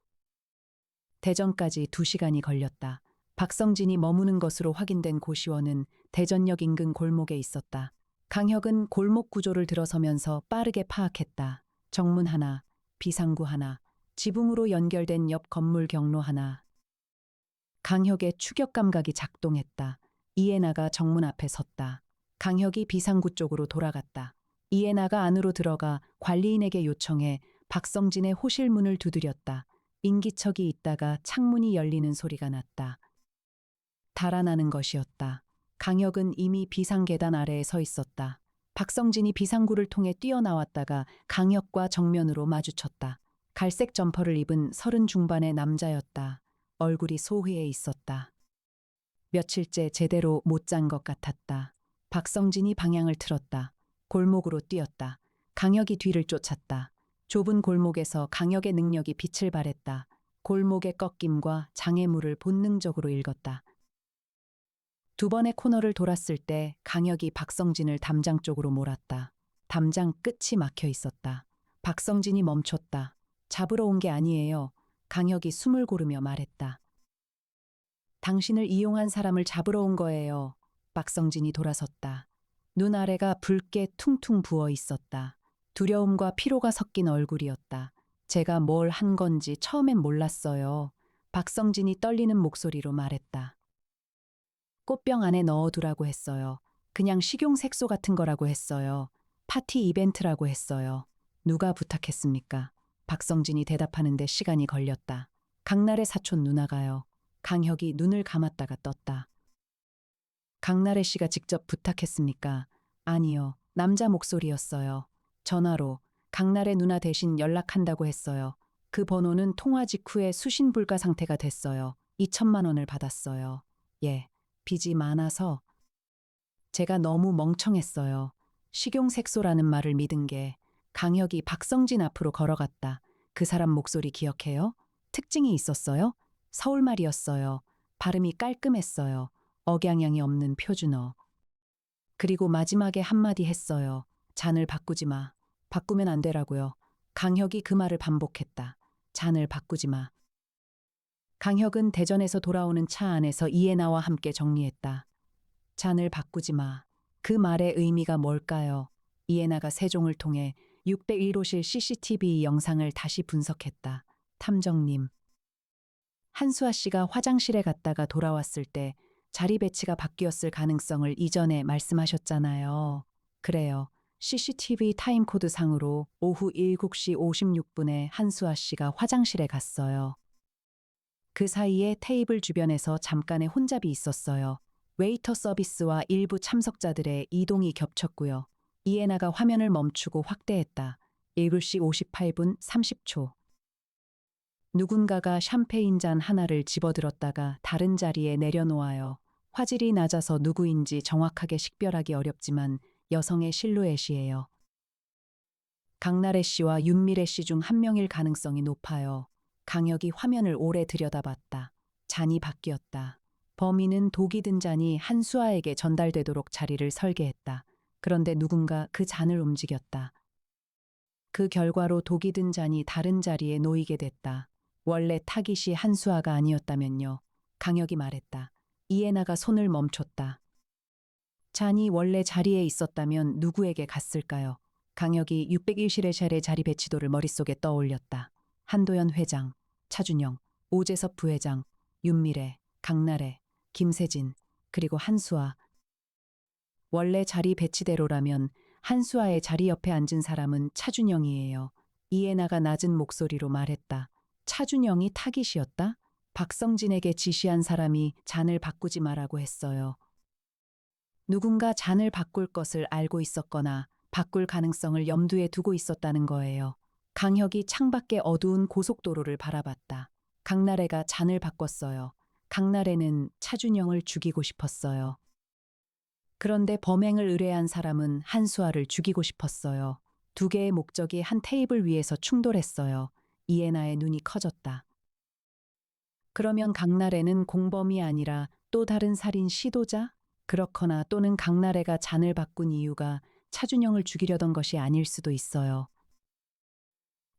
대전까지 2시간이 걸렸다. 박성진이 머무는 것으로 확인된 고시원은 대전역 인근 골목에 있었다. 강혁은 골목 구조를 들어서면서 빠르게 파악했다. 정문 하나, 비상구 하나, 지붕으로 연결된 옆 건물 경로 하나. 강혁의 추격 감각이 작동했다. 이해나가 정문 앞에 섰다. 강혁이 비상구 쪽으로 돌아갔다. 이해나가 안으로 들어가 관리인에게 요청해 박성진의 호실 문을 두드렸다. 인기척이 있다가 창문이 열리는 소리가 났다. 달아나는 것이었다. 강혁은 이미 비상계단 아래에 서 있었다. 박성진이 비상구를 통해 뛰어나왔다가 강혁과 정면으로 마주쳤다. 갈색 점퍼를 입은 30 중반의 남자였다. 얼굴이 소회해 있었다. 며칠째 제대로 못 잔 것 같았다. 박성진이 방향을 틀었다. 골목으로 뛰었다. 강혁이 뒤를 쫓았다. 좁은 골목에서 강혁의 능력이 빛을 발했다. 골목의 꺾임과 장애물을 본능적으로 읽었다. 2번의 코너를 돌았을 때 강혁이 박성진을 담장 쪽으로 몰았다. 담장 끝이 막혀 있었다. 박성진이 멈췄다. 잡으러 온 게 아니에요. 강혁이 숨을 고르며 말했다. 당신을 이용한 사람을 잡으러 온 거예요. 박성진이 돌아섰다. 눈 아래가 붉게 퉁퉁 부어 있었다. 두려움과 피로가 섞인 얼굴이었다. 제가 뭘 한 건지 처음엔 몰랐어요. 박성진이 떨리는 목소리로 말했다. 꽃병 안에 넣어두라고 했어요. 그냥 식용색소 같은 거라고 했어요. 파티 이벤트라고 했어요. 누가 부탁했습니까? 박성진이 대답하는데 시간이 걸렸다. 강날의 사촌 누나가요. 강혁이 눈을 감았다가 떴다. 강나래 씨가 직접 부탁했습니까? 아니요. 남자 목소리였어요. 전화로 강나래 누나 대신 연락한다고 했어요. 그 번호는 통화 직후에 수신 불가 상태가 됐어요. 2천만 원을 받았어요. 예. 빚이 많아서 제가 너무 멍청했어요. 식용색소라는 말을 믿은 게. 강혁이 박성진 앞으로 걸어갔다. 그 사람 목소리 기억해요? 특징이 있었어요? 서울말이었어요. 발음이 깔끔했어요. 억양향이 없는 표준어. 그리고 마지막에 한마디 했어요. 잔을 바꾸지 마. 바꾸면 안 되라고요. 강혁이 그 말을 반복했다. 잔을 바꾸지 마. 강혁은 대전에서 돌아오는 차 안에서 이해나와 함께 정리했다. 잔을 바꾸지 마. 그 말의 의미가 뭘까요? 이해나가 세종을 통해 601호실 CCTV 영상을 다시 분석했다. 탐정님. 한수아 씨가 화장실에 갔다가 돌아왔을 때 자리 배치가 바뀌었을 가능성을 이전에 말씀하셨잖아요. 그래요. CCTV 타임코드 상으로 오후 7시 56분에 한수아 씨가 화장실에 갔어요. 그 사이에 테이블 주변에서 잠깐의 혼잡이 있었어요. 웨이터 서비스와 일부 참석자들의 이동이 겹쳤고요. 이해나가 화면을 멈추고 확대했다. 7시 58분 30초. 누군가가 샴페인 잔 하나를 집어들었다가 다른 자리에 내려놓아요. 화질이 낮아서 누구인지 정확하게 식별하기 어렵지만 여성의 실루엣이에요. 강나래 씨와 윤미래 씨 중 한 명일 가능성이 높아요. 강혁이 화면을 오래 들여다봤다. 잔이 바뀌었다. 범인은 독이 든 잔이 한수아에게 전달되도록 자리를 설계했다. 그런데 누군가 그 잔을 움직였다. 그 결과로 독이 든 잔이 다른 자리에 놓이게 됐다. 원래 타깃이 한수아가 아니었다면요. 강혁이 말했다. 이해나가 손을 멈췄다. 잔이 원래 자리에 있었다면 누구에게 갔을까요? 강혁이 601실의 자리 배치도를 머릿속에 떠올렸다. 한도연 회장, 차준영, 오재섭 부회장, 윤미래, 강나래, 김세진, 그리고 한수아. 원래 자리 배치대로라면 한수아의 자리 옆에 앉은 사람은 차준영이에요. 이해나가 낮은 목소리로 말했다. 차준영이 타깃이었다? 박성진에게 지시한 사람이 잔을 바꾸지 마라고 했어요. 누군가 잔을 바꿀 것을 알고 있었거나 바꿀 가능성을 염두에 두고 있었다는 거예요. 강혁이 창밖의 어두운 고속도로를 바라봤다. 강나래가 잔을 바꿨어요. 강나래는 차준영을 죽이고 싶었어요. 그런데 범행을 의뢰한 사람은 한수아를 죽이고 싶었어요. 두 개의 목적이 한 테이블 위에서 충돌했어요. 이해나의 눈이 커졌다. 그러면 강나래는 공범이 아니라 또 다른 살인 시도자? 그렇거나 또는 강나래가 잔을 바꾼 이유가 차준영을 죽이려던 것이 아닐 수도 있어요.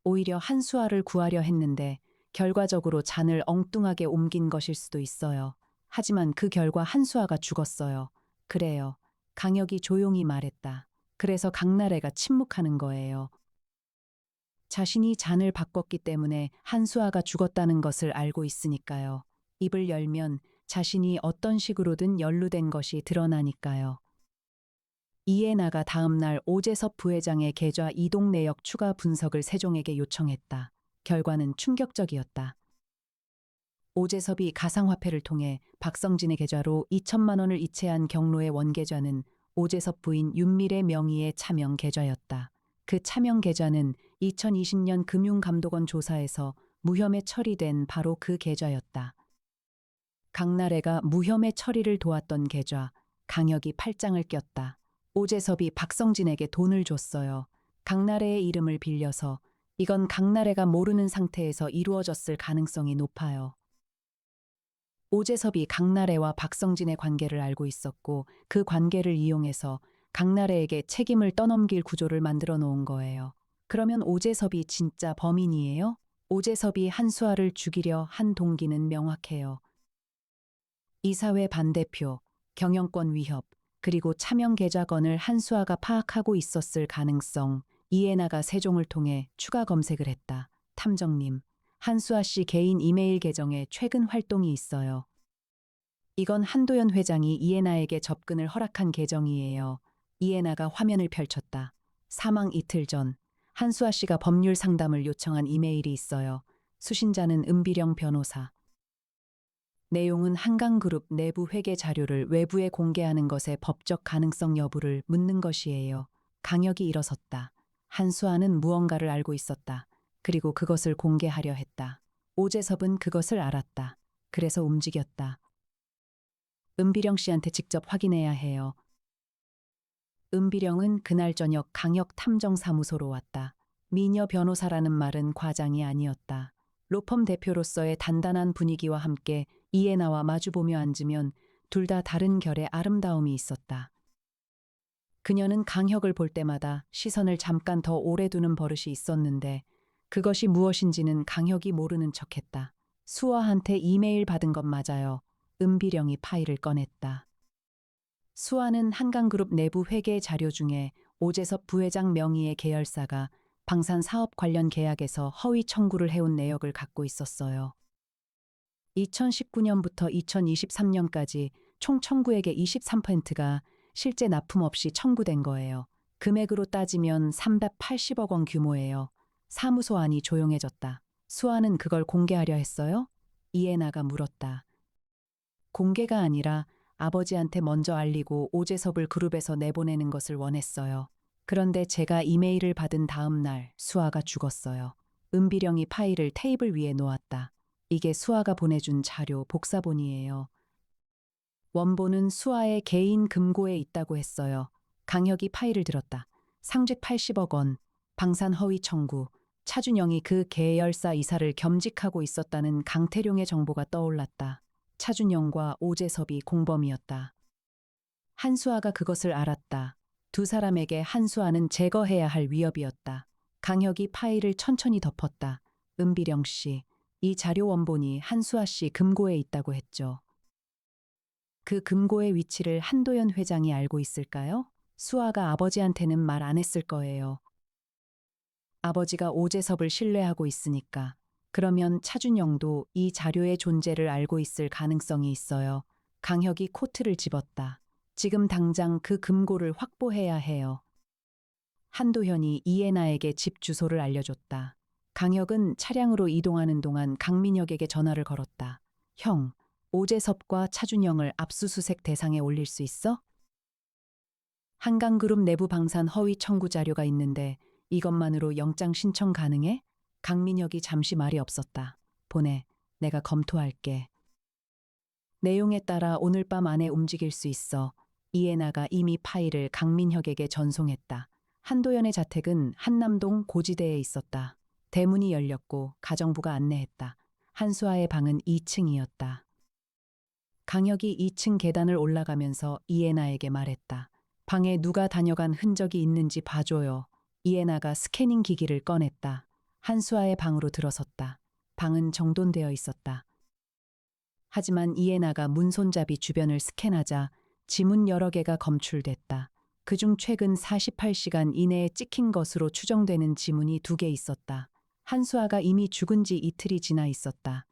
오히려 한수아를 구하려 했는데 결과적으로 잔을 엉뚱하게 옮긴 것일 수도 있어요. 하지만 그 결과 한수아가 죽었어요. 그래요. 강혁이 조용히 말했다. 그래서 강나래가 침묵하는 거예요. 자신이 잔을 바꿨기 때문에 한수아가 죽었다는 것을 알고 있으니까요. 입을 열면 자신이 어떤 식으로든 연루된 것이 드러나니까요. 이해나가 다음날 오재섭 부회장의 계좌 이동 내역 추가 분석을 세종에게 요청했다. 결과는 충격적이었다. 오재섭이 가상화폐를 통해 박성진의 계좌로 2천만 원을 이체한 경로의 원계좌는 오재섭 부인 윤밀의 명의의 차명 계좌였다. 그 차명 계좌는 2020년 금융감독원 조사에서 무혐의 처리된 바로 그 계좌였다. 강나래가 무혐의 처리를 도왔던 계좌, 강혁이 팔짱을 꼈다. 오재섭이 박성진에게 돈을 줬어요. 강나래의 이름을 빌려서. 이건 강나래가 모르는 상태에서 이루어졌을 가능성이 높아요. 오재섭이 강나래와 박성진의 관계를 알고 있었고 그 관계를 이용해서 강나래에게 책임을 떠넘길 구조를 만들어 놓은 거예요. 그러면 오재섭이 진짜 범인이에요? 오재섭이 한수아를 죽이려 한 동기는 명확해요. 이사회 반대표, 경영권 위협, 그리고 차명 계좌건을 한수아가 파악하고 있었을 가능성, 이해나가 세종을 통해 추가 검색을 했다. 탐정님, 한수아 씨 개인 이메일 계정에 최근 활동이 있어요. 이건 한도연 회장이 이해나에게 접근을 허락한 계정이에요. 이해나가 화면을 펼쳤다. 사망 이틀 전, 한수아 씨가 법률 상담을 요청한 이메일이 있어요. 수신자는 은비령 변호사. 내용은 한강그룹 내부 회계 자료를 외부에 공개하는 것의 법적 가능성 여부를 묻는 것이에요. 강혁이 일어섰다. 한수아는 무언가를 알고 있었다. 그리고 그것을 공개하려 했다. 오재섭은 그것을 알았다. 그래서 움직였다. 은비령 씨한테 직접 확인해야 해요. 은비령은 그날 저녁 강혁 탐정사무소로 왔다. 미녀 변호사라는 말은 과장이 아니었다. 로펌 대표로서의 단단한 분위기와 함께 이해나와 마주보며 앉으면 둘 다 다른 결의 아름다움이 있었다. 그녀는 강혁을 볼 때마다 시선을 잠깐 더 오래 두는 버릇이 있었는데 그것이 무엇인지는 강혁이 모르는 척했다. 수아한테 이메일 받은 것 맞아요. 은비령이 파일을 꺼냈다. 수아는 한강그룹 내부 회계 자료 중에 오재섭 부회장 명의의 계열사가 방산 사업 관련 계약에서 허위 청구를 해온 내역을 갖고 있었어요. 2019년부터 2023년까지 총 청구액의 23%가 실제 납품 없이 청구된 거예요. 금액으로 따지면 380억 원 규모예요. 사무소 안이 조용해졌다. 수아는 그걸 공개하려 했어요? 이해나가 물었다. 공개가 아니라 아버지한테 먼저 알리고 오재섭을 그룹에서 내보내는 것을 원했어요. 그런데 제가 이메일을 받은 다음 날 수아가 죽었어요. 은비령이 파일을 테이블 위에 놓았다. 이게 수아가 보내준 자료 복사본이에요. 원본은 수아의 개인 금고에 있다고 했어요. 강혁이 파일을 들었다. 상죄 80억 원, 방산 허위 청구, 차준영이 그 계열사 이사를 겸직하고 있었다는 강태룡의 정보가 떠올랐다. 차준영과 오재섭이 공범이었다. 한수아가 그것을 알았다. 두 사람에게 한수아는 제거해야 할 위협이었다. 강혁이 파일을 천천히 덮었다. 은비령 씨, 이 자료 원본이 한수아 씨 금고에 있다고 했죠. 그 금고의 위치를 한도연 회장이 알고 있을까요? 수아가 아버지한테는 말 안 했을 거예요. 아버지가 오재섭을 신뢰하고 있으니까. 그러면 차준영도 이 자료의 존재를 알고 있을 가능성이 있어요. 강혁이 코트를 집었다. 지금 당장 그 금고를 확보해야 해요. 한도현이 이해나에게 집 주소를 알려줬다. 강혁은 차량으로 이동하는 동안 강민혁에게 전화를 걸었다. 형, 오재섭과 차준영을 압수수색 대상에 올릴 수 있어? 한강그룹 내부 방산 허위 청구 자료가 있는데 이것만으로 영장 신청 가능해? 강민혁이 잠시 말이 없었다. 보내, 내가 검토할게. 내용에 따라 오늘 밤 안에 움직일 수 있어. 이해나가 이미 파일을 강민혁에게 전송했다. 한도연의 자택은 한남동 고지대에 있었다. 대문이 열렸고 가정부가 안내했다. 한수아의 방은 2층이었다. 강혁이 2층 계단을 올라가면서 이해나에게 말했다. 방에 누가 다녀간 흔적이 있는지 봐줘요. 이해나가 스캐닝 기기를 꺼냈다. 한수아의 방으로 들어섰다. 방은 정돈되어 있었다. 하지만 이해나가 문손잡이 주변을 스캔하자 지문 여러 개가 검출됐다. 그중 최근 48시간 이내에 찍힌 것으로 추정되는 지문이 2개 있었다. 한수아가 이미 죽은 지 이틀이 지나 있었다.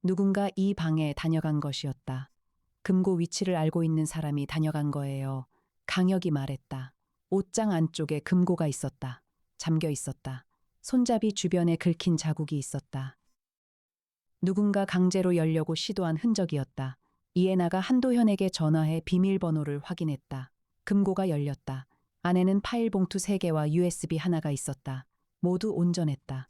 누군가 이 방에 다녀간 것이었다. 금고 위치를 알고 있는 사람이 다녀간 거예요. 강혁이 말했다. 옷장 안쪽에 금고가 있었다. 잠겨 있었다. 손잡이 주변에 긁힌 자국이 있었다. 누군가 강제로 열려고 시도한 흔적이었다. 이해나가 한도현에게 전화해 비밀번호를 확인했다. 금고가 열렸다. 안에는 파일 봉투 3개와 USB 하나가 있었다. 모두 온전했다.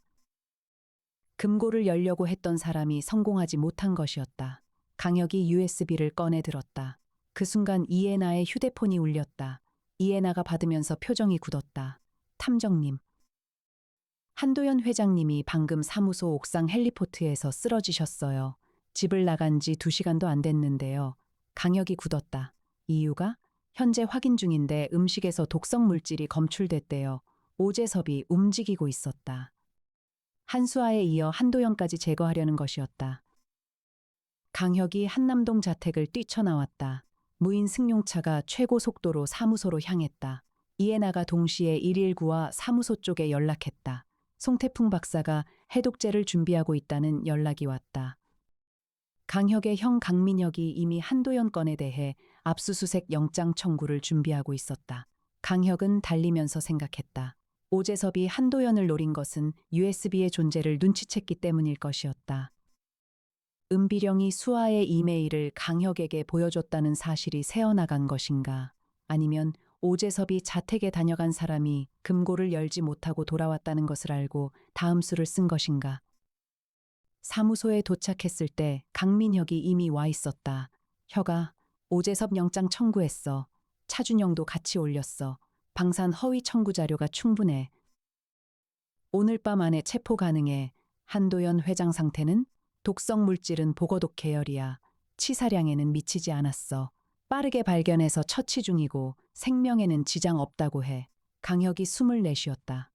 금고를 열려고 했던 사람이 성공하지 못한 것이었다. 강혁이 USB를 꺼내 들었다. 그 순간 이해나의 휴대폰이 울렸다. 이해나가 받으면서 표정이 굳었다. 탐정님. 한도현 회장님이 방금 사무소 옥상 헬리포트에서 쓰러지셨어요. 집을 나간 지 2시간도 안 됐는데요. 강혁이 굳었다. 이유가? 현재 확인 중인데 음식에서 독성 물질이 검출됐대요. 오재섭이 움직이고 있었다. 한수아에 이어 한도현까지 제거하려는 것이었다. 강혁이 한남동 자택을 뛰쳐나왔다. 무인 승용차가 최고 속도로 사무소로 향했다. 이해나가 동시에 119와 사무소 쪽에 연락했다. 송태풍 박사가 해독제를 준비하고 있다는 연락이 왔다. 강혁의 형 강민혁이 이미 한도현 건에 대해 압수수색 영장 청구를 준비하고 있었다. 강혁은 달리면서 생각했다. 오재섭이 한도현을 노린 것은 USB의 존재를 눈치챘기 때문일 것이었다. 은비령이 수아의 이메일을 강혁에게 보여줬다는 사실이 새어나간 것인가? 아니면 오재섭이 자택에 다녀간 사람이 금고를 열지 못하고 돌아왔다는 것을 알고 다음 수를 쓴 것인가? 사무소에 도착했을 때 강민혁이 이미 와 있었다. 혁아, 오재섭 영장 청구했어. 차준영도 같이 올렸어. 방산 허위 청구 자료가 충분해. 오늘 밤 안에 체포 가능해. 한도현 회장 상태는? 독성 물질은 보거독 계열이야. 치사량에는 미치지 않았어. 빠르게 발견해서 처치 중이고 생명에는 지장 없다고 해. 강혁이 숨을 내쉬었다.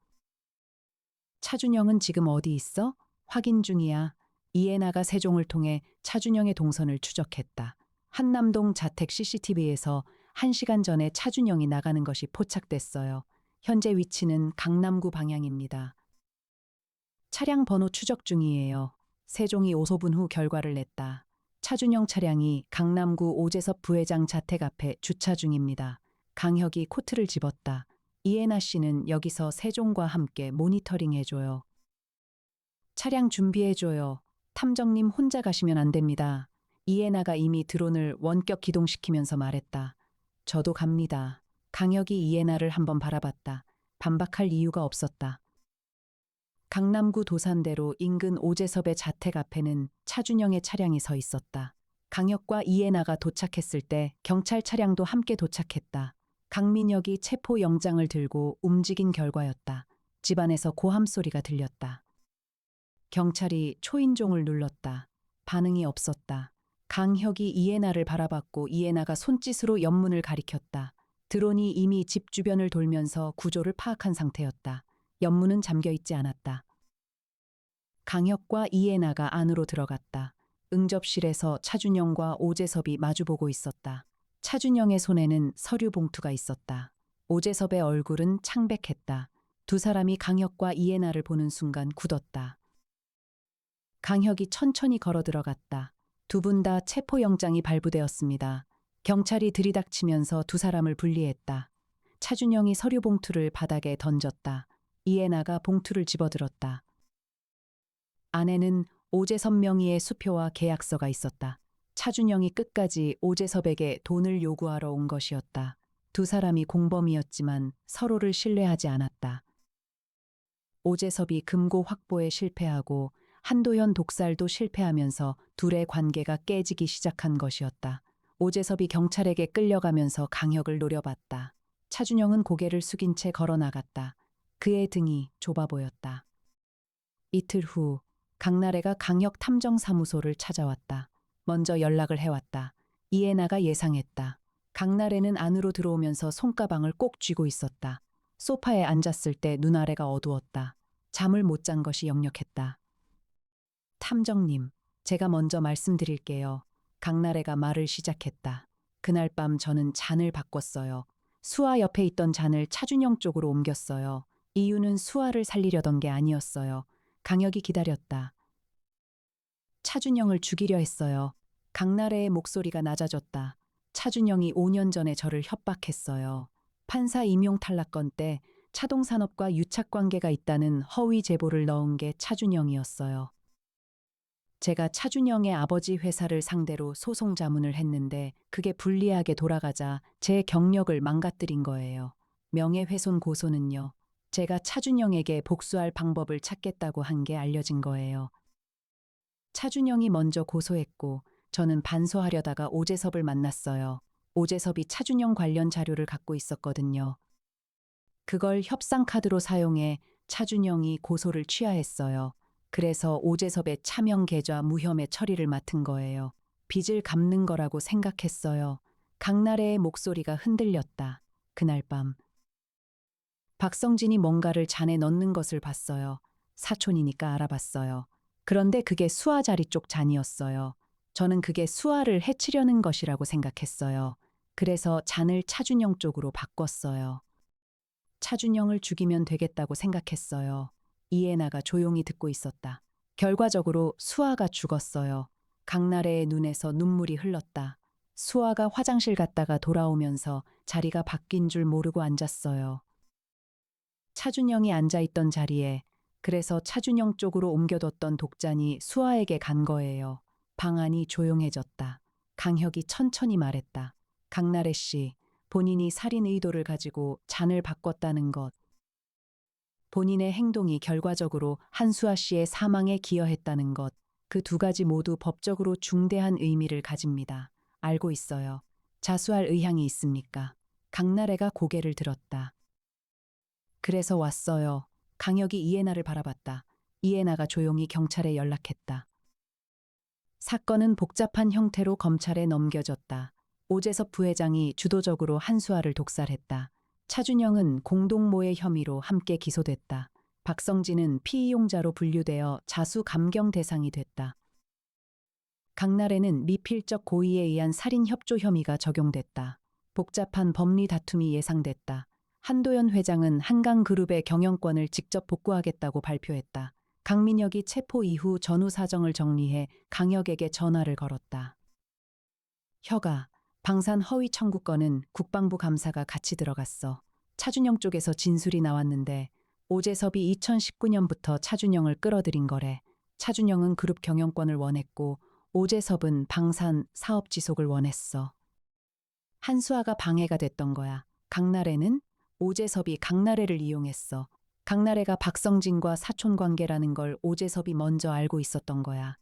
차준영은 지금 어디 있어? 확인 중이야. 이해나가 세종을 통해 차준영의 동선을 추적했다. 한남동 자택 CCTV에서 1시간 전에 차준영이 나가는 것이 포착됐어요. 현재 위치는 강남구 방향입니다. 차량 번호 추적 중이에요. 세종이 5소분 후 결과를 냈다. 차준영 차량이 강남구 오재섭 부회장 자택 앞에 주차 중입니다. 강혁이 코트를 집었다. 이해나 씨는 여기서 세종과 함께 모니터링 해줘요. 차량 준비해줘요. 탐정님 혼자 가시면 안 됩니다. 이해나가 이미 드론을 원격 기동시키면서 말했다. 저도 갑니다. 강혁이 이해나를 한번 바라봤다. 반박할 이유가 없었다. 강남구 도산대로 인근 오재섭의 자택 앞에는 차준영의 차량이 서 있었다. 강혁과 이해나가 도착했을 때 경찰 차량도 함께 도착했다. 강민혁이 체포 영장을 들고 움직인 결과였다. 집안에서 고함 소리가 들렸다. 경찰이 초인종을 눌렀다. 반응이 없었다. 강혁이 이해나를 바라봤고 이해나가 손짓으로 옆문을 가리켰다. 드론이 이미 집 주변을 돌면서 구조를 파악한 상태였다. 옆문은 잠겨 있지 않았다. 강혁과 이해나가 안으로 들어갔다. 응접실에서 차준영과 오재섭이 마주보고 있었다. 차준영의 손에는 서류 봉투가 있었다. 오재섭의 얼굴은 창백했다. 두 사람이 강혁과 이해나를 보는 순간 굳었다. 강혁이 천천히 걸어 들어갔다. 두 분 다 체포영장이 발부되었습니다. 경찰이 들이닥치면서 두 사람을 분리했다. 차준영이 서류 봉투를 바닥에 던졌다. 이해나가 봉투를 집어들었다. 안에는 오재섭 명의의 수표와 계약서가 있었다. 차준영이 끝까지 오재섭에게 돈을 요구하러 온 것이었다. 두 사람이 공범이었지만 서로를 신뢰하지 않았다. 오재섭이 금고 확보에 실패하고 한도현 독살도 실패하면서 둘의 관계가 깨지기 시작한 것이었다. 오재섭이 경찰에게 끌려가면서 강혁을 노려봤다. 차준영은 고개를 숙인 채 걸어 나갔다. 그의 등이 좁아 보였다. 이틀 후 강나래가 강혁 탐정사무소를 찾아왔다. 먼저 연락을 해왔다. 이해나가 예상했다. 강나래는 안으로 들어오면서 손가방을 꼭 쥐고 있었다. 소파에 앉았을 때 눈아래가 어두웠다. 잠을 못 잔 것이 역력했다. 탐정님, 제가 먼저 말씀드릴게요. 강나래가 말을 시작했다. 그날 밤 저는 잔을 바꿨어요. 수아 옆에 있던 잔을 차준영 쪽으로 옮겼어요. 이유는 수아를 살리려던 게 아니었어요. 강혁이 기다렸다. 차준영을 죽이려 했어요. 강나래의 목소리가 낮아졌다. 차준영이 5년 전에 저를 협박했어요. 판사 임용 탈락건 때 차동산업과 유착 관계가 있다는 허위 제보를 넣은 게 차준영이었어요. 제가 차준영의 아버지 회사를 상대로 소송 자문을 했는데 그게 불리하게 돌아가자 제 경력을 망가뜨린 거예요. 명예훼손 고소는요. 제가 차준영에게 복수할 방법을 찾겠다고 한 게 알려진 거예요. 차준영이 먼저 고소했고 저는 반소하려다가 오재섭을 만났어요. 오재섭이 차준영 관련 자료를 갖고 있었거든요. 그걸 협상 카드로 사용해 차준영이 고소를 취하했어요. 그래서 오재섭의 차명 계좌 무혐의 처리를 맡은 거예요. 빚을 갚는 거라고 생각했어요. 강나래의 목소리가 흔들렸다. 그날 밤 박성진이 뭔가를 잔에 넣는 것을 봤어요. 사촌이니까 알아봤어요. 그런데 그게 수아 자리 쪽 잔이었어요. 저는 그게 수아를 해치려는 것이라고 생각했어요. 그래서 잔을 차준영 쪽으로 바꿨어요. 차준영을 죽이면 되겠다고 생각했어요. 이해나가 조용히 듣고 있었다. 결과적으로 수아가 죽었어요. 강나래의 눈에서 눈물이 흘렀다. 수아가 화장실 갔다가 돌아오면서 자리가 바뀐 줄 모르고 앉았어요. 차준영이 앉아있던 자리에 그래서 차준영 쪽으로 옮겨뒀던 독잔이 수아에게 간 거예요. 방 안이 조용해졌다. 강혁이 천천히 말했다. 강나래 씨, 본인이 살인 의도를 가지고 잔을 바꿨다는 것. 본인의 행동이 결과적으로 한수아 씨의 사망에 기여했다는 것. 그 두 가지 모두 법적으로 중대한 의미를 가집니다. 알고 있어요. 자수할 의향이 있습니까? 강나래가 고개를 들었다. 그래서 왔어요. 강혁이 이해나를 바라봤다. 이해나가 조용히 경찰에 연락했다. 사건은 복잡한 형태로 검찰에 넘겨졌다. 오재섭 부회장이 주도적으로 한수아를 독살했다. 차준영은 공동모해 혐의로 함께 기소됐다. 박성진은 피이용자로 분류되어 자수 감경 대상이 됐다. 강나래는 미필적 고의에 의한 살인 협조 혐의가 적용됐다. 복잡한 법리 다툼이 예상됐다. 한도연 회장은 한강그룹의 경영권을 직접 복구하겠다고 발표했다. 강민혁이 체포 이후 전후 사정을 정리해 강혁에게 전화를 걸었다. 혁아, 방산 허위 청구권은 국방부 감사가 같이 들어갔어. 차준영 쪽에서 진술이 나왔는데 오재섭이 2019년부터 차준영을 끌어들인 거래. 차준영은 그룹 경영권을 원했고 오재섭은 방산 사업 지속을 원했어. 한수아가 방해가 됐던 거야. 강나래는 오재섭이 강나래를 이용했어. 강나래가 박성진과 사촌 관계라는 걸 오재섭이 먼저 알고 있었던 거야.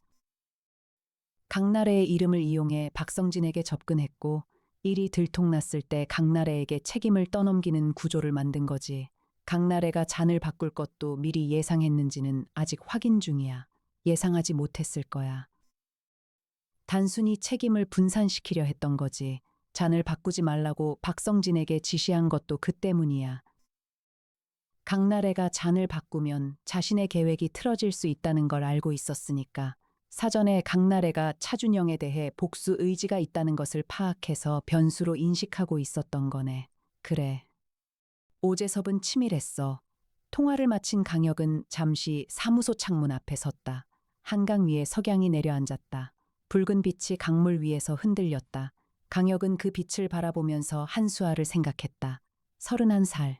강나래의 이름을 이용해 박성진에게 접근했고 일이 들통났을 때 강나래에게 책임을 떠넘기는 구조를 만든 거지. 강나래가 잔을 바꿀 것도 미리 예상했는지는 아직 확인 중이야. 예상하지 못했을 거야. 단순히 책임을 분산시키려 했던 거지. 잔을 바꾸지 말라고 박성진에게 지시한 것도 그 때문이야. 강나래가 잔을 바꾸면 자신의 계획이 틀어질 수 있다는 걸 알고 있었으니까 사전에 강나래가 차준영에 대해 복수 의지가 있다는 것을 파악해서 변수로 인식하고 있었던 거네. 그래. 오재섭은 치밀했어. 통화를 마친 강혁은 잠시 사무소 창문 앞에 섰다. 한강 위에 석양이 내려앉았다. 붉은 빛이 강물 위에서 흔들렸다. 강혁은 그 빛을 바라보면서 한수아를 생각했다. 31살.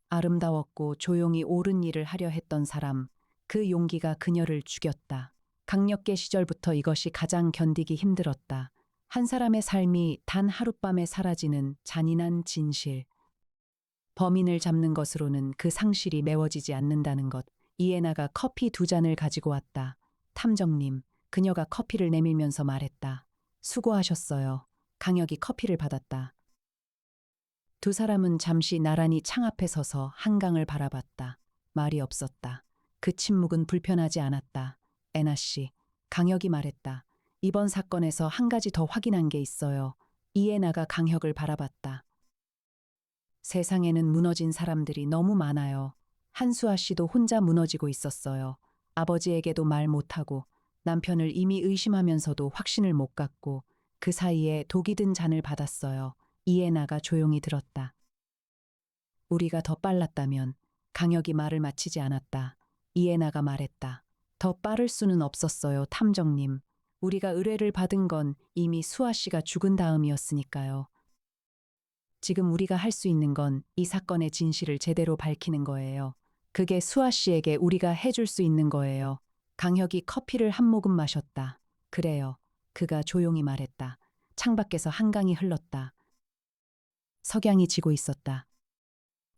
아름다웠고 조용히 옳은 일을 하려 했던 사람, 그 용기가 그녀를 죽였다. 강력계 시절부터 이것이 가장 견디기 힘들었다. 한 사람의 삶이 단 하룻밤에 사라지는 잔인한 진실. 범인을 잡는 것으로는 그 상실이 메워지지 않는다는 것. 이해나가 커피 2잔을 가지고 왔다. 탐정님, 그녀가 커피를 내밀면서 말했다. 수고하셨어요. 강혁이 커피를 받았다. 두 사람은 잠시 나란히 창 앞에 서서 한강을 바라봤다. 말이 없었다. 그 침묵은 불편하지 않았다. 애나 씨, 강혁이 말했다. 이번 사건에서 한 가지 더 확인한 게 있어요. 이해나가 강혁을 바라봤다. 세상에는 무너진 사람들이 너무 많아요. 한수아 씨도 혼자 무너지고 있었어요. 아버지에게도 말 못하고 남편을 이미 의심하면서도 확신을 못 갖고 그 사이에 독이 든 잔을 받았어요. 이해나가 조용히 들었다. 우리가 더 빨랐다면. 강혁이 말을 마치지 않았다. 이해나가 말했다. 더 빠를 수는 없었어요, 탐정님. 우리가 의뢰를 받은 건 이미 수아 씨가 죽은 다음이었으니까요. 지금 우리가 할 수 있는 건 이 사건의 진실을 제대로 밝히는 거예요. 그게 수아 씨에게 우리가 해줄 수 있는 거예요. 강혁이 커피를 한 모금 마셨다. 그래요. 그가 조용히 말했다. 창밖에서 한강이 흘렀다. 석양이 지고 있었다.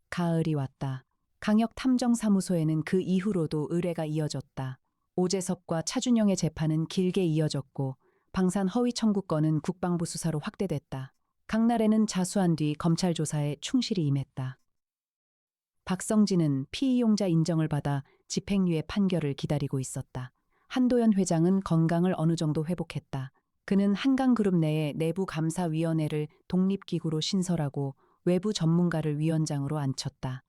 가을이 왔다. 강혁 탐정사무소에는 그 이후로도 의뢰가 이어졌다. 오재섭과 차준영의 재판은 길게 이어졌고 방산 허위 청구 건은 국방부 수사로 확대됐다. 강날에는 자수한 뒤 검찰 조사에 충실히 임했다. 박성진은 피이용자 인정을 받아 집행유예 판결을 기다리고 있었다. 한도연 회장은 건강을 어느 정도 회복했다. 그는 한강그룹 내에 내부감사위원회를 독립기구로 신설하고 외부 전문가를 위원장으로 앉혔다.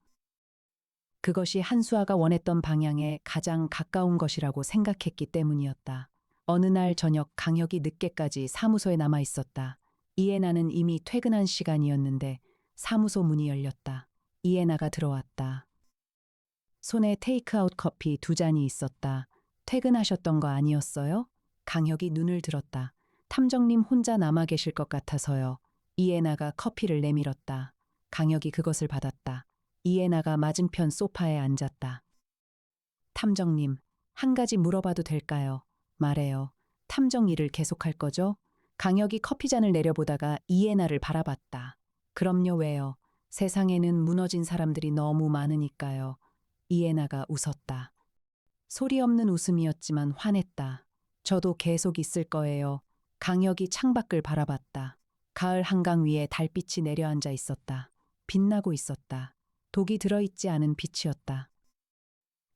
그것이 한수아가 원했던 방향에 가장 가까운 것이라고 생각했기 때문이었다. 어느 날 저녁 강혁이 늦게까지 사무소에 남아 있었다. 이해나는 이미 퇴근한 시간이었는데 사무소 문이 열렸다. 이해나가 들어왔다. 손에 테이크아웃 커피 2잔이 있었다. 퇴근하셨던 거 아니었어요? 강혁이 눈을 들었다. 탐정님 혼자 남아 계실 것 같아서요. 이해나가 커피를 내밀었다. 강혁이 그것을 받았다. 이해나가 맞은편 소파에 앉았다. 탐정님, 한 가지 물어봐도 될까요? 말해요. 탐정 일을 계속할 거죠? 강혁이 커피잔을 내려보다가 이해나를 바라봤다. 그럼요, 왜요? 세상에는 무너진 사람들이 너무 많으니까요. 이해나가 웃었다. 소리 없는 웃음이었지만 화냈다. 저도 계속 있을 거예요. 강혁이 창밖을 바라봤다. 가을 한강 위에 달빛이 내려앉아 있었다. 빛나고 있었다. 독이 들어있지 않은 빛이었다.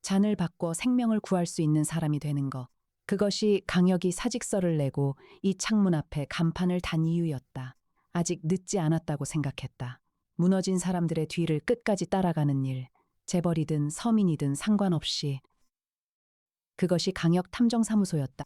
잔을 바꿔 생명을 구할 수 있는 사람이 되는 것. 그것이 강혁이 사직서를 내고 이 창문 앞에 간판을 단 이유였다. 아직 늦지 않았다고 생각했다. 무너진 사람들의 뒤를 끝까지 따라가는 일. 재벌이든 서민이든 상관없이. 그것이 강혁 탐정사무소였다.